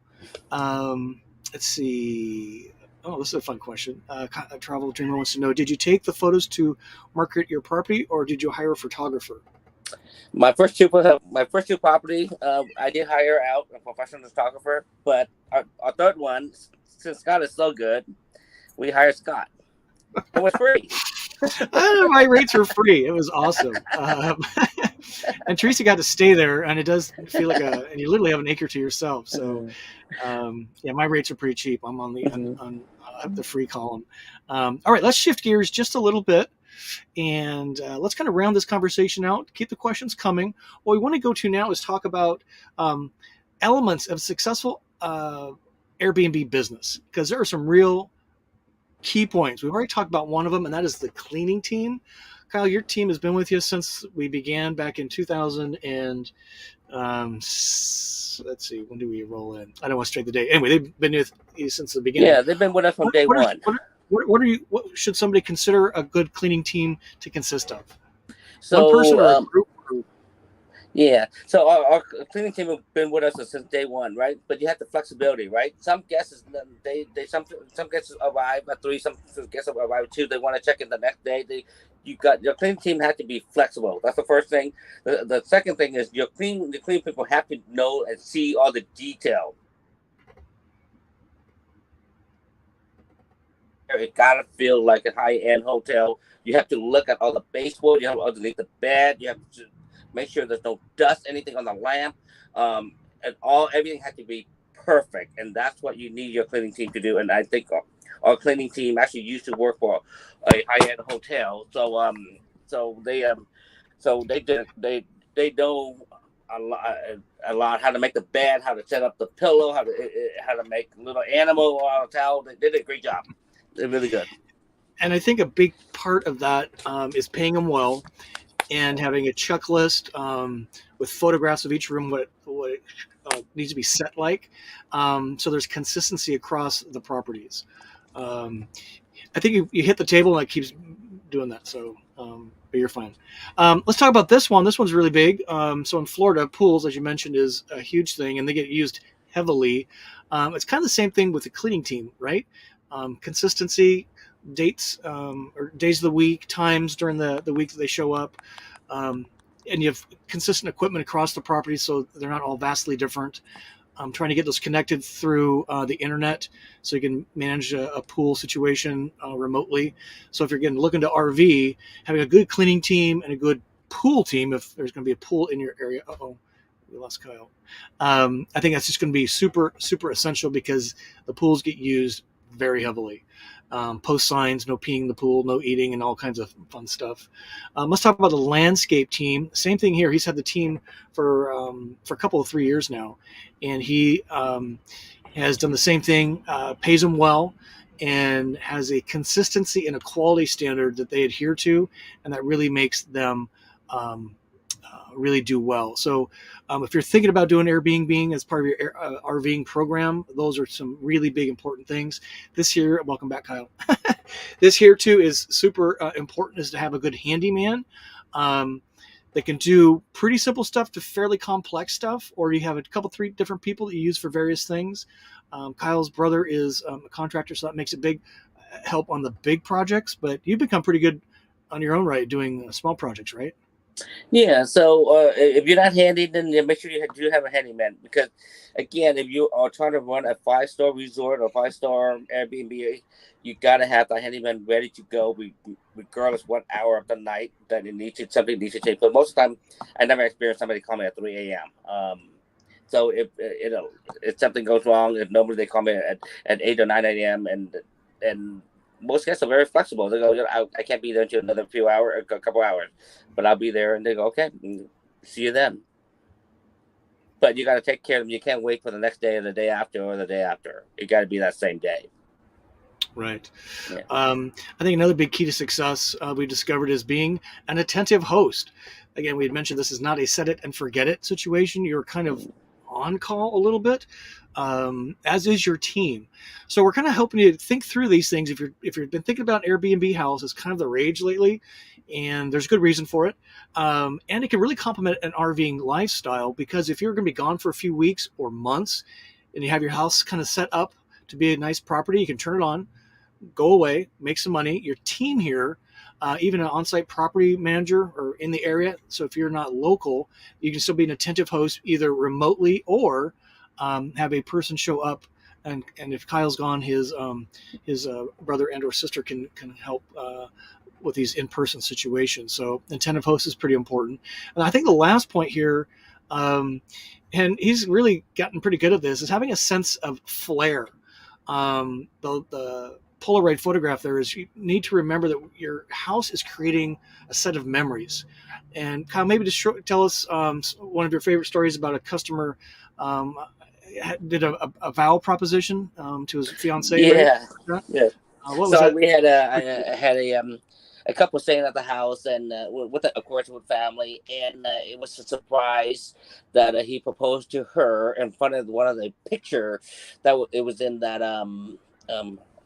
Let's see. Oh, this is a fun question. A travel dreamer wants to know: did you take the photos to market your property, or did you hire a photographer? My first two property, I did hire out a professional photographer, but our third one, since Scott is so good, we hired Scott. It was free. My rates were free. It was awesome. And Teresa got to stay there, and it does feel like and you literally have an acre to yourself. So, my rates are pretty cheap. I'm on the free column. All right, let's shift gears just a little bit. And let's kind of round this conversation out. Keep the questions coming. What we want to go to now is talk about elements of successful Airbnb business, because there are some real key points. We've already talked about one of them, and that is the cleaning team. Kyle, your team has been with you since we began back in 2000 and let's see, when do we roll in? I don't want to straight the date. Anyway, they've been with you since the beginning. Yeah, they've been with us from day one. What should somebody consider a good cleaning team to consist of? So, one person or a group? Yeah. So our cleaning team have been with us since day one, right? But you have the flexibility, right? Some guests some guests arrive at 3, some guests arrive at 2. They want to check in the next day. Your cleaning team has to be flexible. That's the first thing. The second thing is the clean people have to know and see all the detail. It gotta feel like a high-end hotel. You have to look at all the baseboard. You have to underneath the bed. You have to make sure there's no dust, anything on the lamp, and everything has to be perfect. And that's what you need your cleaning team to do. And I think our cleaning team actually used to work for a high-end hotel, so they know a lot how to make the bed, how to set up the pillow, how to make a little animal out of a towel. They did a great job. They're really good. And I think a big part of that is paying them well and having a checklist with photographs of each room, what it needs to be set like. So there's consistency across the properties. I think you hit the table and it keeps doing that. So, but you're fine. Let's talk about this one. This one's really big. So in Florida, pools, as you mentioned, is a huge thing, and they get used heavily. It's kind of the same thing with the cleaning team, right? Consistency, dates or days of the week, times during the week that they show up. And you have consistent equipment across the property, so they're not all vastly different. Trying to get those connected through the internet so you can manage a pool situation remotely. So if you're looking to RV, having a good cleaning team and a good pool team, if there's going to be a pool in your area. Uh-oh, we lost Kyle. I think that's just going to be super, super essential because the pools get used very heavily. Post signs, no peeing in the pool, no eating, and all kinds of fun stuff. Let's talk about the landscape team. Same thing here. He's had the team for a couple of 3 years now, and he has done the same thing. Pays them well, and has a consistency and a quality standard that they adhere to, and that really makes them really do well. So if you're thinking about doing Airbnb as part of your RVing program, those are some really big important things. This here, welcome back, Kyle. This here too is super important, is to have a good handyman. They can do pretty simple stuff to fairly complex stuff, or you have a couple, 3 different people that you use for various things. Kyle's brother is a contractor, so that makes it big help on the big projects, but you've become pretty good on your own right doing small projects, right? Yeah, so if you're not handy, then make sure you do have a handyman. Because, again, if you are trying to run a 5-star resort or 5-star Airbnb, you got to have the handyman ready to go, regardless what hour of the night that something needs to change. But most of the time, I never experienced somebody call me at 3 a.m. So if something goes wrong, if normally they call me at 8 or 9 a.m. and most guests are very flexible. They go, I can't be there until another a couple hours, but I'll be there. And they go, okay, see you then. But you got to take care of them. You can't wait for the next day or the day after or the day after. It got to be that same day. Right. Yeah. I think another big key to success we discovered is being an attentive host. Again, we had mentioned this is not a set it and forget it situation. You're kind of on call a little bit, as is your team. So we're kind of helping you think through these things. If you've been thinking about Airbnb house, it's kind of the rage lately, and there's good reason for it. And it can really complement an RVing lifestyle, because if you're going to be gone for a few weeks or months and you have your house kind of set up to be a nice property, you can turn it on, go away, make some money. Your team here, even an on-site property manager or in the area. So if you're not local, you can still be an attentive host either remotely or have a person show up. And if Kyle's gone, his brother and or sister can help with these in-person situations. So attentive host is pretty important. And I think the last point here, and he's really gotten pretty good at this, is having a sense of flair. The Polaroid photograph there is, you need to remember that your house is creating a set of memories. And Kyle, maybe just tell us one of your favorite stories about a customer did a vow proposition to his fiancée. Yeah, right? yeah. What was So that? we had a couple staying at the house, and of course with family, and it was a surprise that he proposed to her in front of one of the picture that it was in that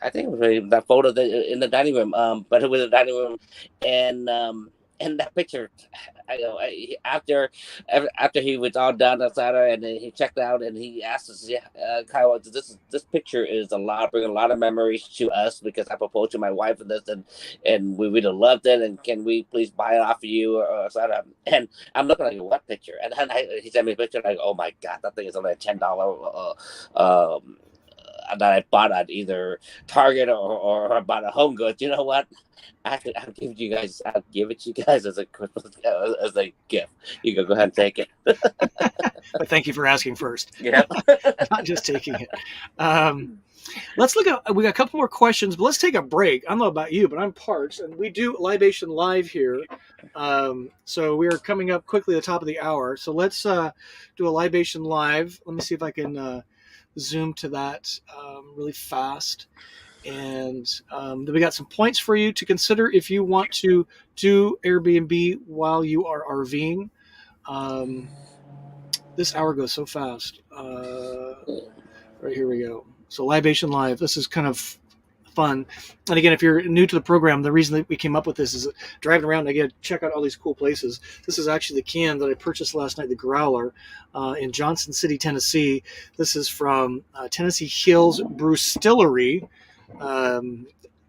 I think it was really that photo in the dining room, but it was a dining room, and that picture, after he was all done outside her, and then he checked out, and he asked us, Kyle, this picture is bringing a lot of memories to us, because I proposed to my wife in this, and we really loved it, and can we please buy it off of you or something? And I'm looking like, what picture? And then he sent me a picture, like, oh my God, that thing is only a $10 that I bought at either Target or bought a Home Goods. You know what? I'll give it to you guys as a Christmas, as a gift. You go ahead and take it. But thank you for asking first. Yeah. Not just taking it. Let's look at, we got a couple more questions, but let's take a break. I don't know about you, but I'm parched, and we do Libation live here. So we are coming up quickly at the top of the hour. So let's do a Libation live. Let me see if I can zoom to that really fast. And then we got some points for you to consider if you want to do Airbnb while you are RVing. This hour goes so fast. Right, here we go. So Libation Live. This is kind of fun. And again, if you're new to the program, the reason that we came up with this is driving around, again, check out all these cool places. This is actually the can that I purchased last night, the Growler, in Johnson City, Tennessee. This is from Tennessee Hills Brewstillery.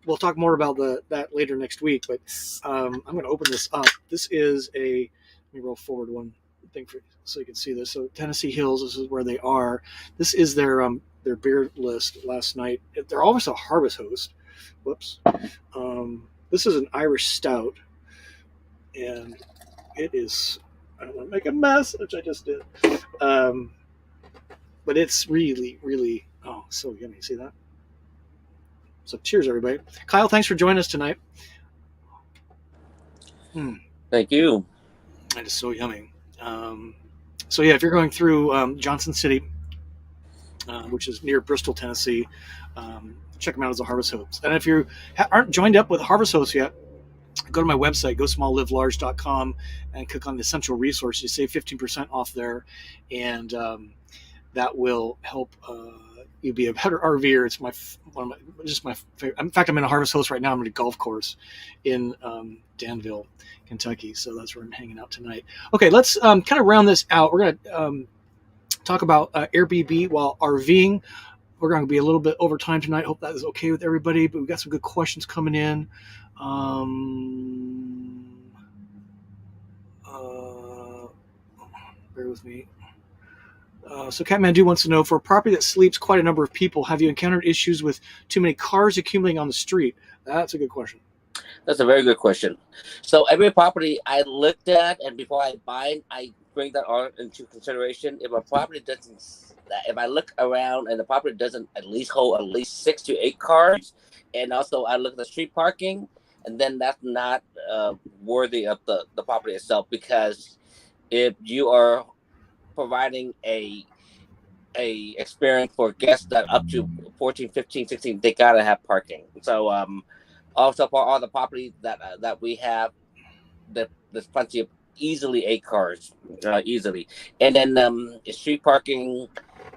we'll talk more about that later next week. But I'm going to open this up. This is a. Let me roll forward one thing so you can see this. So Tennessee Hills. This is where they are. This is their beer list last night. They're always a harvest host. Whoops. This is an Irish stout, and it is. I don't want to make a mess, which I just did. But it's really, really, so yummy. See that? So cheers, everybody. Kyle, thanks for joining us tonight. Thank you. That is so yummy. So yeah, if you're going through Johnson City, which is near Bristol, Tennessee, check them out as a harvest host. And if you aren't joined up with harvest host yet, go to my website, gosmalllivelarge.com, and click on the essential resource. You save 15% off there, and that will help you be a better RVer. It's my favorite. In fact, I'm in a harvest host right now. I'm at a golf course in Danville, Kentucky. So that's where I'm hanging out tonight. Okay, let's kind of round this out. We're going to talk about Airbnb while RVing. We're going to be a little bit over time tonight. Hope that is okay with everybody. But we've got some good questions coming in. Bear with me. So Catmandu wants to know, for a property that sleeps quite a number of people, have you encountered issues with too many cars accumulating on the street? That's a good question. That's a very good question. So every property I looked at, and before I buy it, I bring that all into consideration. If a property doesn't, if I look around and the property doesn't at least hold at least 6 to 8 cars, and also I look at the street parking, and then that's not worthy of the property itself, because if you are providing a experience for guests that up to 14, 15, 16, they gotta have parking. So also for all the properties that we have, there's plenty of easily 8 cars, easily. And then street parking,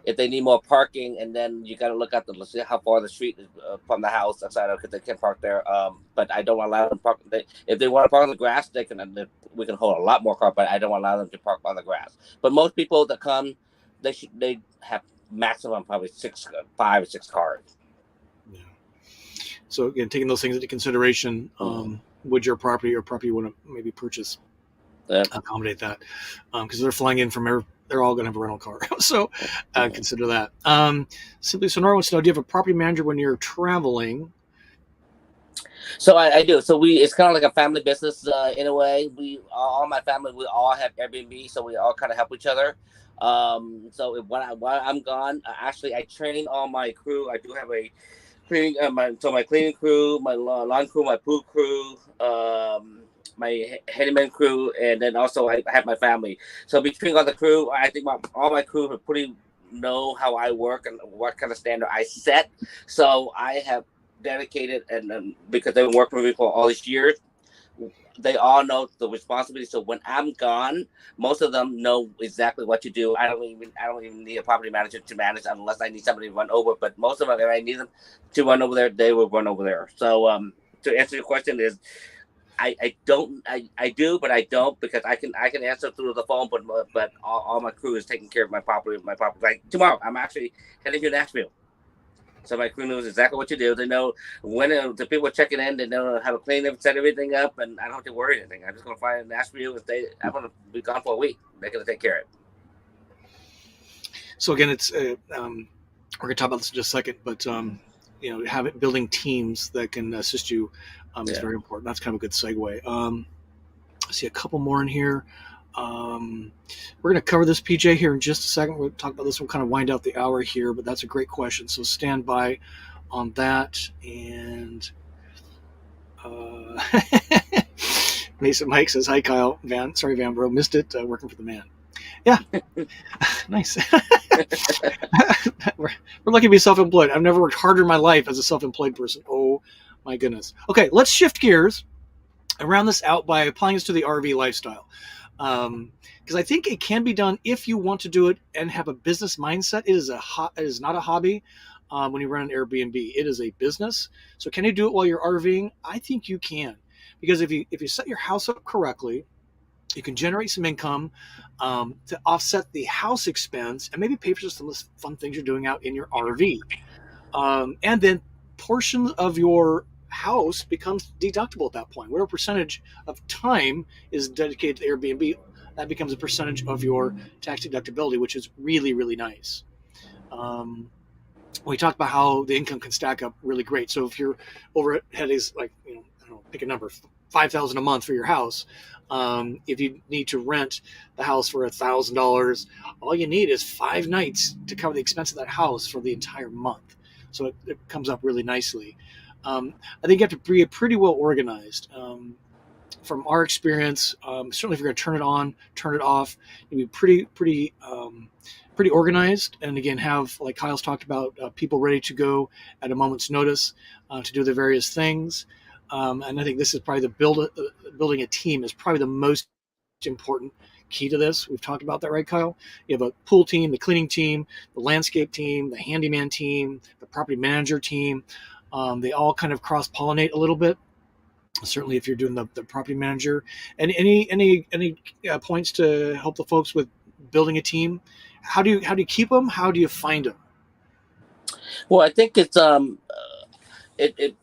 if they need more parking, and then you got to look at let's see how far the street is from the house outside of, because they can park there. But I don't allow them to park. If they want to park on the grass, we can hold a lot more cars, but I don't allow them to park on the grass. But most people that come, they have maximum probably 5 or 6 cars. Yeah. So again, taking those things into consideration, would your property or property you want to maybe purchase accommodate that? Because they're flying in from they're all going to have a rental car. So consider that. Simply Sonora wants to know, do you have a property manager when you're traveling? So I do. So it's kind of like a family business in a way. All my family, we all have Airbnb, so we all kind of help each other. So while I'm gone, actually I train all my crew. I do have a cleaning, my cleaning crew, my lawn crew, my pool crew, my handyman crew, and then also I have my family. So between all the crew, I think all my crew pretty know how I work and what kind of standard I set. So I have dedicated, and because they've been working with me for all these years, they all know the responsibility. So when I'm gone, most of them know exactly what to do. I don't even need a property manager to manage unless I need somebody to run over. But most of them, if I need them to run over there, they will run over there. So to answer your question is, I do, but I don't, because I can answer through the phone, but all my crew is taking care of my property. Like tomorrow, I'm actually heading to Nashville. So my crew knows exactly what to do. They know when the people are checking in. They know how to clean it, set everything up, and I don't have to worry anything. I'm just going to fly in Nashville and I'm going to be gone for a week. They're going to take care of it. So again, it's we're going to talk about this in just a second, but building teams that can assist you is very important. That's kind of a good segue. I see a couple more in here. We're going to cover this, PJ, here in just a second. We'll talk about this. We'll kind of wind out the hour here, but that's a great question. So stand by on that. And Mason Mike says, hi, Kyle. Van Bro, missed it. Working for the man. Yeah. Nice. We're lucky to be self-employed. I've never worked harder in my life as a self-employed person. Oh, my goodness. Okay, let's shift gears and round this out by applying this to the RV lifestyle. Because I think it can be done if you want to do it and have a business mindset. It is not a hobby when you run an Airbnb. It is a business. So can you do it while you're RVing? I think you can. Because if you set your house up correctly, you can generate some income to offset the house expense and maybe pay for some of the fun things you're doing out in your RV. And then portions of your house becomes deductible at that point. Whatever percentage of time is dedicated to Airbnb, that becomes a percentage of your tax deductibility, which is really, really nice. Um, we talked about how the income can stack up really great. So if your overhead is like, I don't know, pick a number, 5,000 a month for your house. If you need to rent the house for $1,000, all you need is 5 nights to cover the expense of that house for the entire month. So it comes up really nicely. I think you have to be pretty well organized. From our experience, certainly if you're going to turn it on, turn it off, you be pretty organized. And again, have, like Kyle's talked about, people ready to go at a moment's notice to do the various things. And I think this is probably building a team is probably the most important key to this. We've talked about that, right, Kyle? You have a pool team, the cleaning team, the landscape team, the handyman team, the property manager team. They all kind of cross pollinate a little bit. Certainly, if you're doing the property manager, and any points to help the folks with building a team. How do you keep them? How do you find them? Well, I think it's it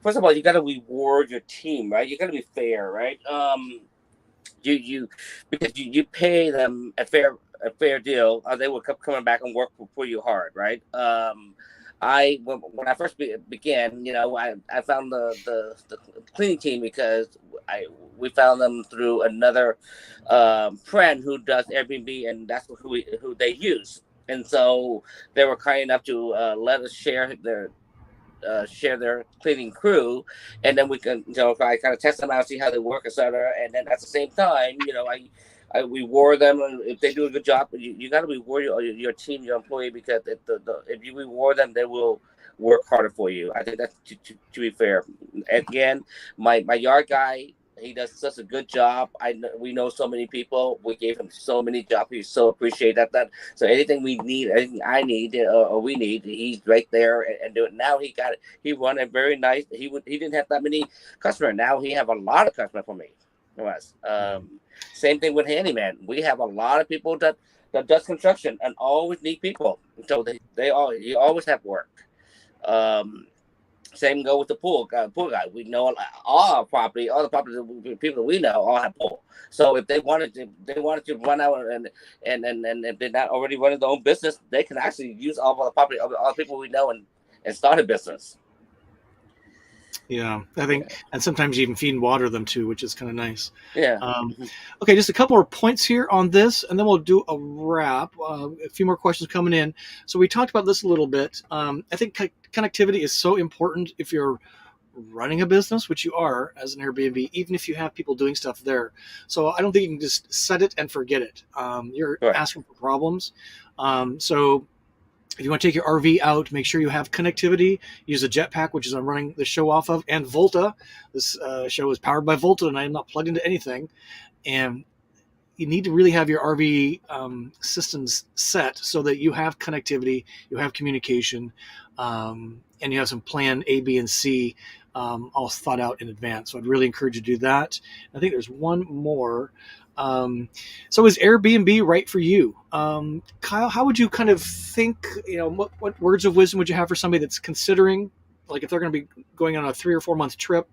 first of all, you got to reward your team, right? You got to be fair, right? You because you pay them a fair deal, they will come coming back and work for you hard, right? When I first began, I found the cleaning team because we found them through another friend who does Airbnb, and that's who they use. And so they were kind enough to let us share their cleaning crew, and then we can, I kind of test them out, see how they work, etc. And then at the same time, I reward them, and if they do a good job, you got to reward your team, your employee, because if you reward them, they will work harder for you. I think that's to be fair. Again, my yard guy, he does such a good job. We know so many people. We gave him so many jobs. We so appreciate that. So anything we need, anything I need or we need, he's right there and do it. Now he got it. He run a very nice. He didn't have that many customers. Now he have a lot of customers for me. For us. Same thing with handyman. We have a lot of people that does construction and always need people. So you always have work. Same go with the pool guy. We know all the property people we know all have pool. So if they wanted to run out and if they're not already running their own business, they can actually use all of the property, all the people we know, and start a business. Yeah, I think, and sometimes you even feed and water them too, which is kind of nice. Yeah. Okay, just a couple more points here on this, and then we'll do a wrap. A few more questions coming in. So we talked about this a little bit. I think connectivity is so important if you're running a business, which you are as an Airbnb, even if you have people doing stuff there. So I don't think you can just set it and forget it. You're Right. asking for problems. So if you want to take your RV out, make sure you have connectivity. Use a jetpack, which is I'm running the show off of, and Volta. This show is powered by Volta, and I am not plugged into anything. And you need to really have your RV systems set so that you have connectivity, you have communication, and you have some plan A, B, and C all thought out in advance. So I'd really encourage you to do that. I think there's one more. So is Airbnb right for you? Kyle, how would you kind of think, what words of wisdom would you have for somebody that's considering, like if they're going to be going on a 3 or 4 month trip,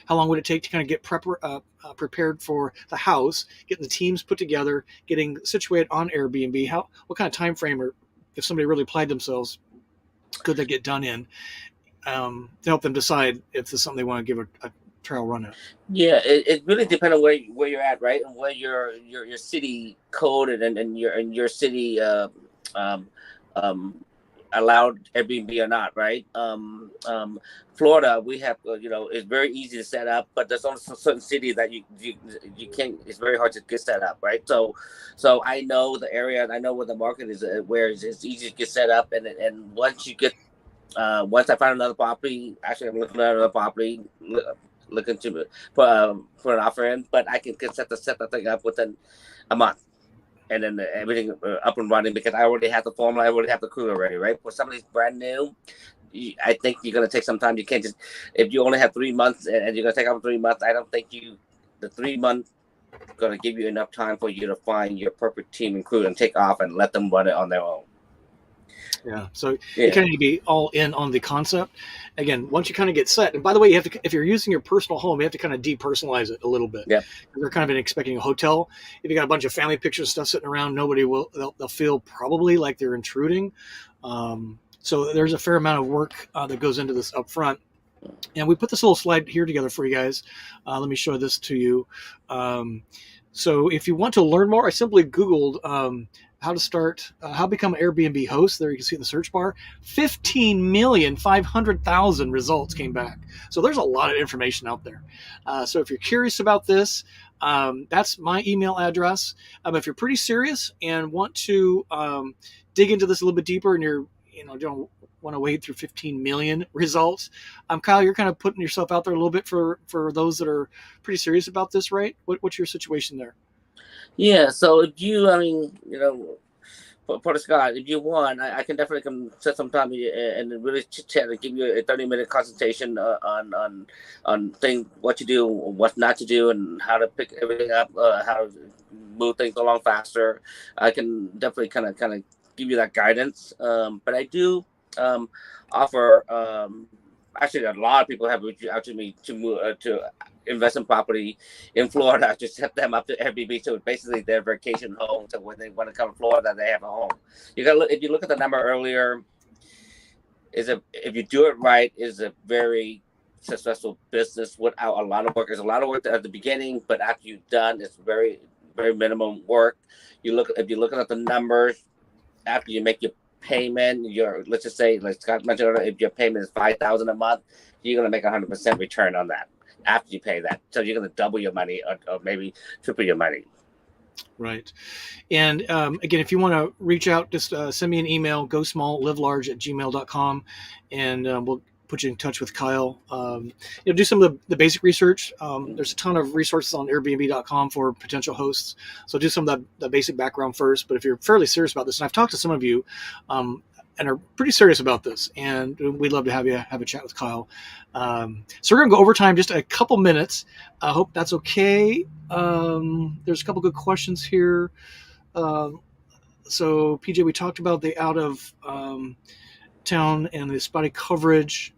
how long would it take to kind of get prepared for the house, getting the teams put together, getting situated on Airbnb? What kind of time frame, or if somebody really applied themselves, could they get done in to help them decide if this is something they want to give a trial run at? Yeah, it really depends on where you're at, right, and where your city code and your city allowed Airbnb or not, right? Florida, we have it's very easy to set up, but there's also certain cities that you can't. It's very hard to get set up, right? So I know the area, and I know where the market is, where it's easy to get set up, and once I find another property, actually I'm looking at another property, looking to put an offer in, but I can set the thing up within a month, and then everything up and running, because I already have the formula, I already have the crew already, right? For somebody's brand new, I think you're going to take some time. You can't just, if you only have 3 months and you're going to take out 3 months, I don't think the 3 months going to give you enough time for you to find your perfect team and crew and take off and let them run it on their own. Yeah. So you Yeah. kind of need to be all in on the concept. Again, once you kind of get set, and by the way, you have to, if you're using your personal home, you have to kind of depersonalize it a little bit. Yep. They're kind of expecting a hotel. If you got a bunch of family pictures stuff sitting around, nobody will, they'll feel probably like they're intruding. So there's a fair amount of work that goes into this up front. And we put this little slide here together for you guys. Let me show this to you. So if you want to learn more, I simply Googled how to start, how to become an Airbnb host. There you can see the search bar. 15,500,000 results came back. So there's a lot of information out there. So if you're curious about this, that's my email address. If you're pretty serious and want to dig into this a little bit deeper, and you're, don't want to wade through 15 million results, Kyle, you're kind of putting yourself out there a little bit for those that are pretty serious about this, right? What's your situation there? Yeah. So if you, Porter Scott, if you want, I can definitely come set some time and really chit chat and give you a 30-minute consultation on things, what you do, what not to do, and how to pick everything up, how to move things along faster. I can definitely kind of give you that guidance. But I do offer. Actually, a lot of people have reached out to me to move to invest in property in Florida. I just set them up to Airbnb, so it's basically their vacation home. So when they want to come to Florida, they have a home. You got to look. If you look at the number earlier, if you do it right, is a very successful business without a lot of work. There's a lot of work at the beginning, but after you've done, it's very very minimum work. If you're looking at the numbers after you make your payment, let's just say, like Scott mentioned earlier, if your payment is $5,000 a month, you're gonna make 100% return on that after you pay that. So you're gonna double your money or maybe triple your money. Right. And again, if you want to reach out, just send me an email, gosmalllivelarge@gmail.com, and we'll put you in touch with Kyle. Do some of the basic research. There's a ton of resources on Airbnb.com for potential hosts. So do some of the basic background first. But if you're fairly serious about this, and I've talked to some of you and are pretty serious about this, and we'd love to have you have a chat with Kyle. So we're going to go overtime just a couple minutes. I hope that's okay. There's a couple good questions here. So PJ, we talked about the out of town and the spotty coverage.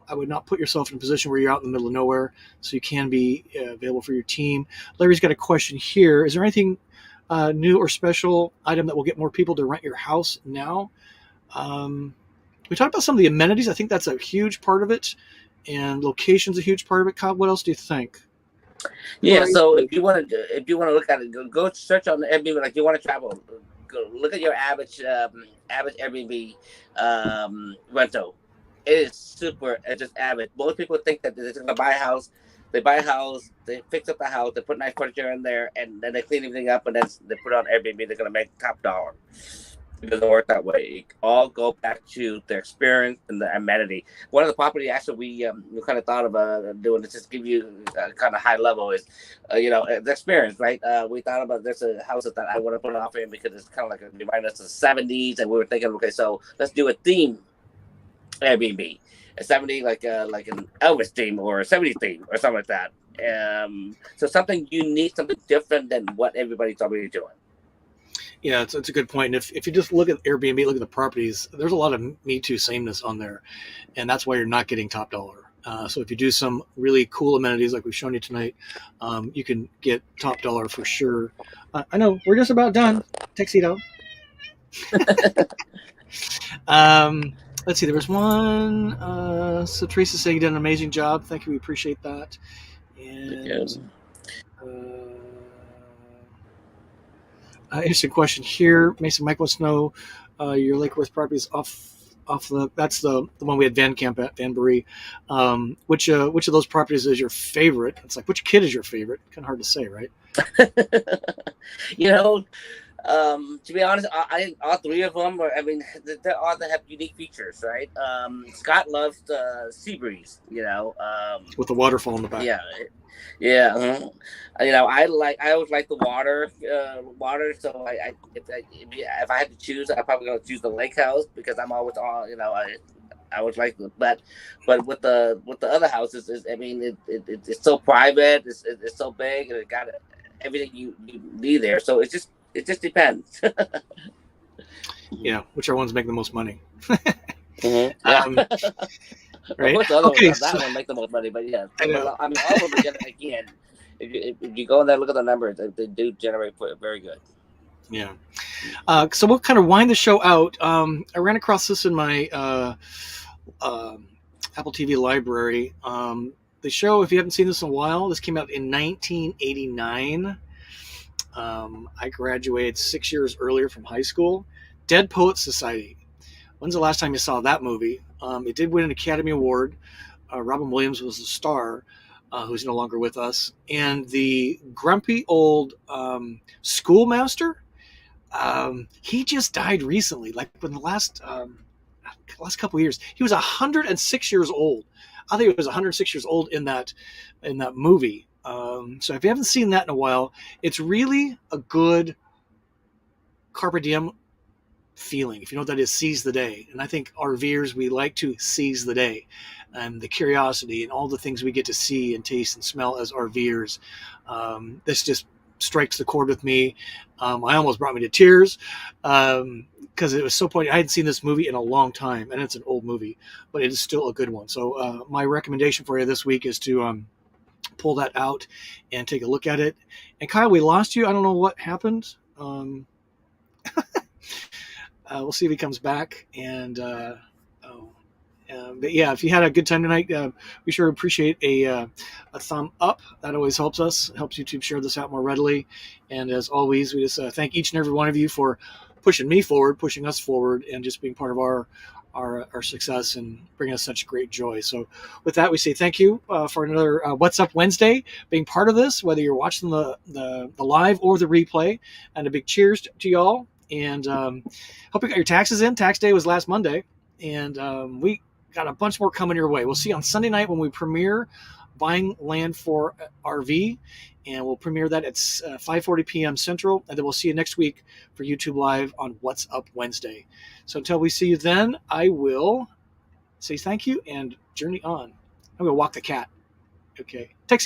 I would not put yourself in a position where you're out in the middle of nowhere, so you can be available for your team. Larry's got a question here. Is there anything new or special item that will get more people to rent your house now? We talked about some of the amenities. I think that's a huge part of it, and location's a huge part of it. Kyle, what else do you think? Yeah, so if you want to look at it, go search on the Airbnb. Like you want to travel, go look at your average Airbnb rental. It is super. It's just average. Most people think that they're going to buy a house. They buy a house, they fix up the house, they put nice furniture in there, and then they clean everything up, and then they put it on Airbnb. They're going to make top dollar. It doesn't work that way. It all go back to the experience and the amenity. One of the property actually we kind of thought of doing to just give you kind of high level is, the experience, right? We thought about there's a house that I want to put an offer in because it's kind of like reminding us of the 70s, and we were thinking, okay, so let's do a theme Airbnb, a 70 like an Elvis theme or a 70s theme or something like that. So something unique, something different than what everybody's already doing. Yeah, it's a good point. And if you just look at Airbnb, look at the properties, there's a lot of Me Too sameness on there. And that's why you're not getting top dollar. So if you do some really cool amenities like we've shown you tonight, you can get top dollar for sure. I know, we're just about done. Tuxedo. Let's see, there was one. So Teresa saying you did an amazing job. Thank you. We appreciate that. And interesting question here. Mason Mike wants to know your Lake Worth properties off the. That's the one we had Van Camp at Vanbury. Which of those properties is your favorite? It's like, which kid is your favorite? Kind of hard to say, right? To be honest, I all three of them are. I mean, they all have unique features, right? Scott loves the sea breeze, with the waterfall in the back. Yeah. Uh-huh. I always like the water. So if I had to choose, I'm probably gonna choose the lake house because I'm always on. I would like, but with the other houses, it's so private. It's so big, and it got everything you need there. So it just depends. Yeah, whichever ones make the most money. Yeah. um, Of right? course, the other one, Okay, that so one make the most money, but yeah, I know. I mean, all of them again. If you go in there and look at the numbers, they do generate very good. Yeah. So we'll kind of wind the show out. I ran across this in my um Apple TV library. The show, if you haven't seen this in a while, this came out in 1989. I graduated 6 years earlier from high school. Dead Poet Society. When's the last time you saw that movie? It did win an Academy Award. Robin Williams was the star, who's no longer with us. And the grumpy old schoolmaster, he just died recently, like in the last couple of years. He was 106 years old. I think he was 106 years old in that movie. So if you haven't seen that in a while, it's really a good carpe diem feeling. If you know what that is, seize the day. And I think RVers, we like to seize the day, and the curiosity and all the things we get to see and taste and smell as RVers. This just strikes the chord with me. I almost brought me to tears because it was so poignant. I hadn't seen this movie in a long time, and it's an old movie, but it is still a good one. So my recommendation for you this week is to pull that out and take a look at it. And Kyle, we lost you. I don't know what happened. We'll see if he comes back. And oh, but yeah, if you had a good time tonight, we sure appreciate a thumb up. That always helps us. It helps YouTube share this out more readily. And as always, we just thank each and every one of you for pushing me forward, pushing us forward, and just being part of our success and bringing us such great joy. So with that, we say thank you for another What's Up Wednesday, being part of this, whether you're watching the live or the replay. And a big cheers to y'all. And hope you got your taxes in. Tax day was last Monday. And we got a bunch more coming your way. We'll see you on Sunday night when we premiere Buying Land for RV. And we'll premiere that at 5:40 p.m. Central. And then we'll see you next week for YouTube Live on What's Up Wednesday. So until we see you then, I will say thank you and journey on. I'm going to walk the cat. Okay. Take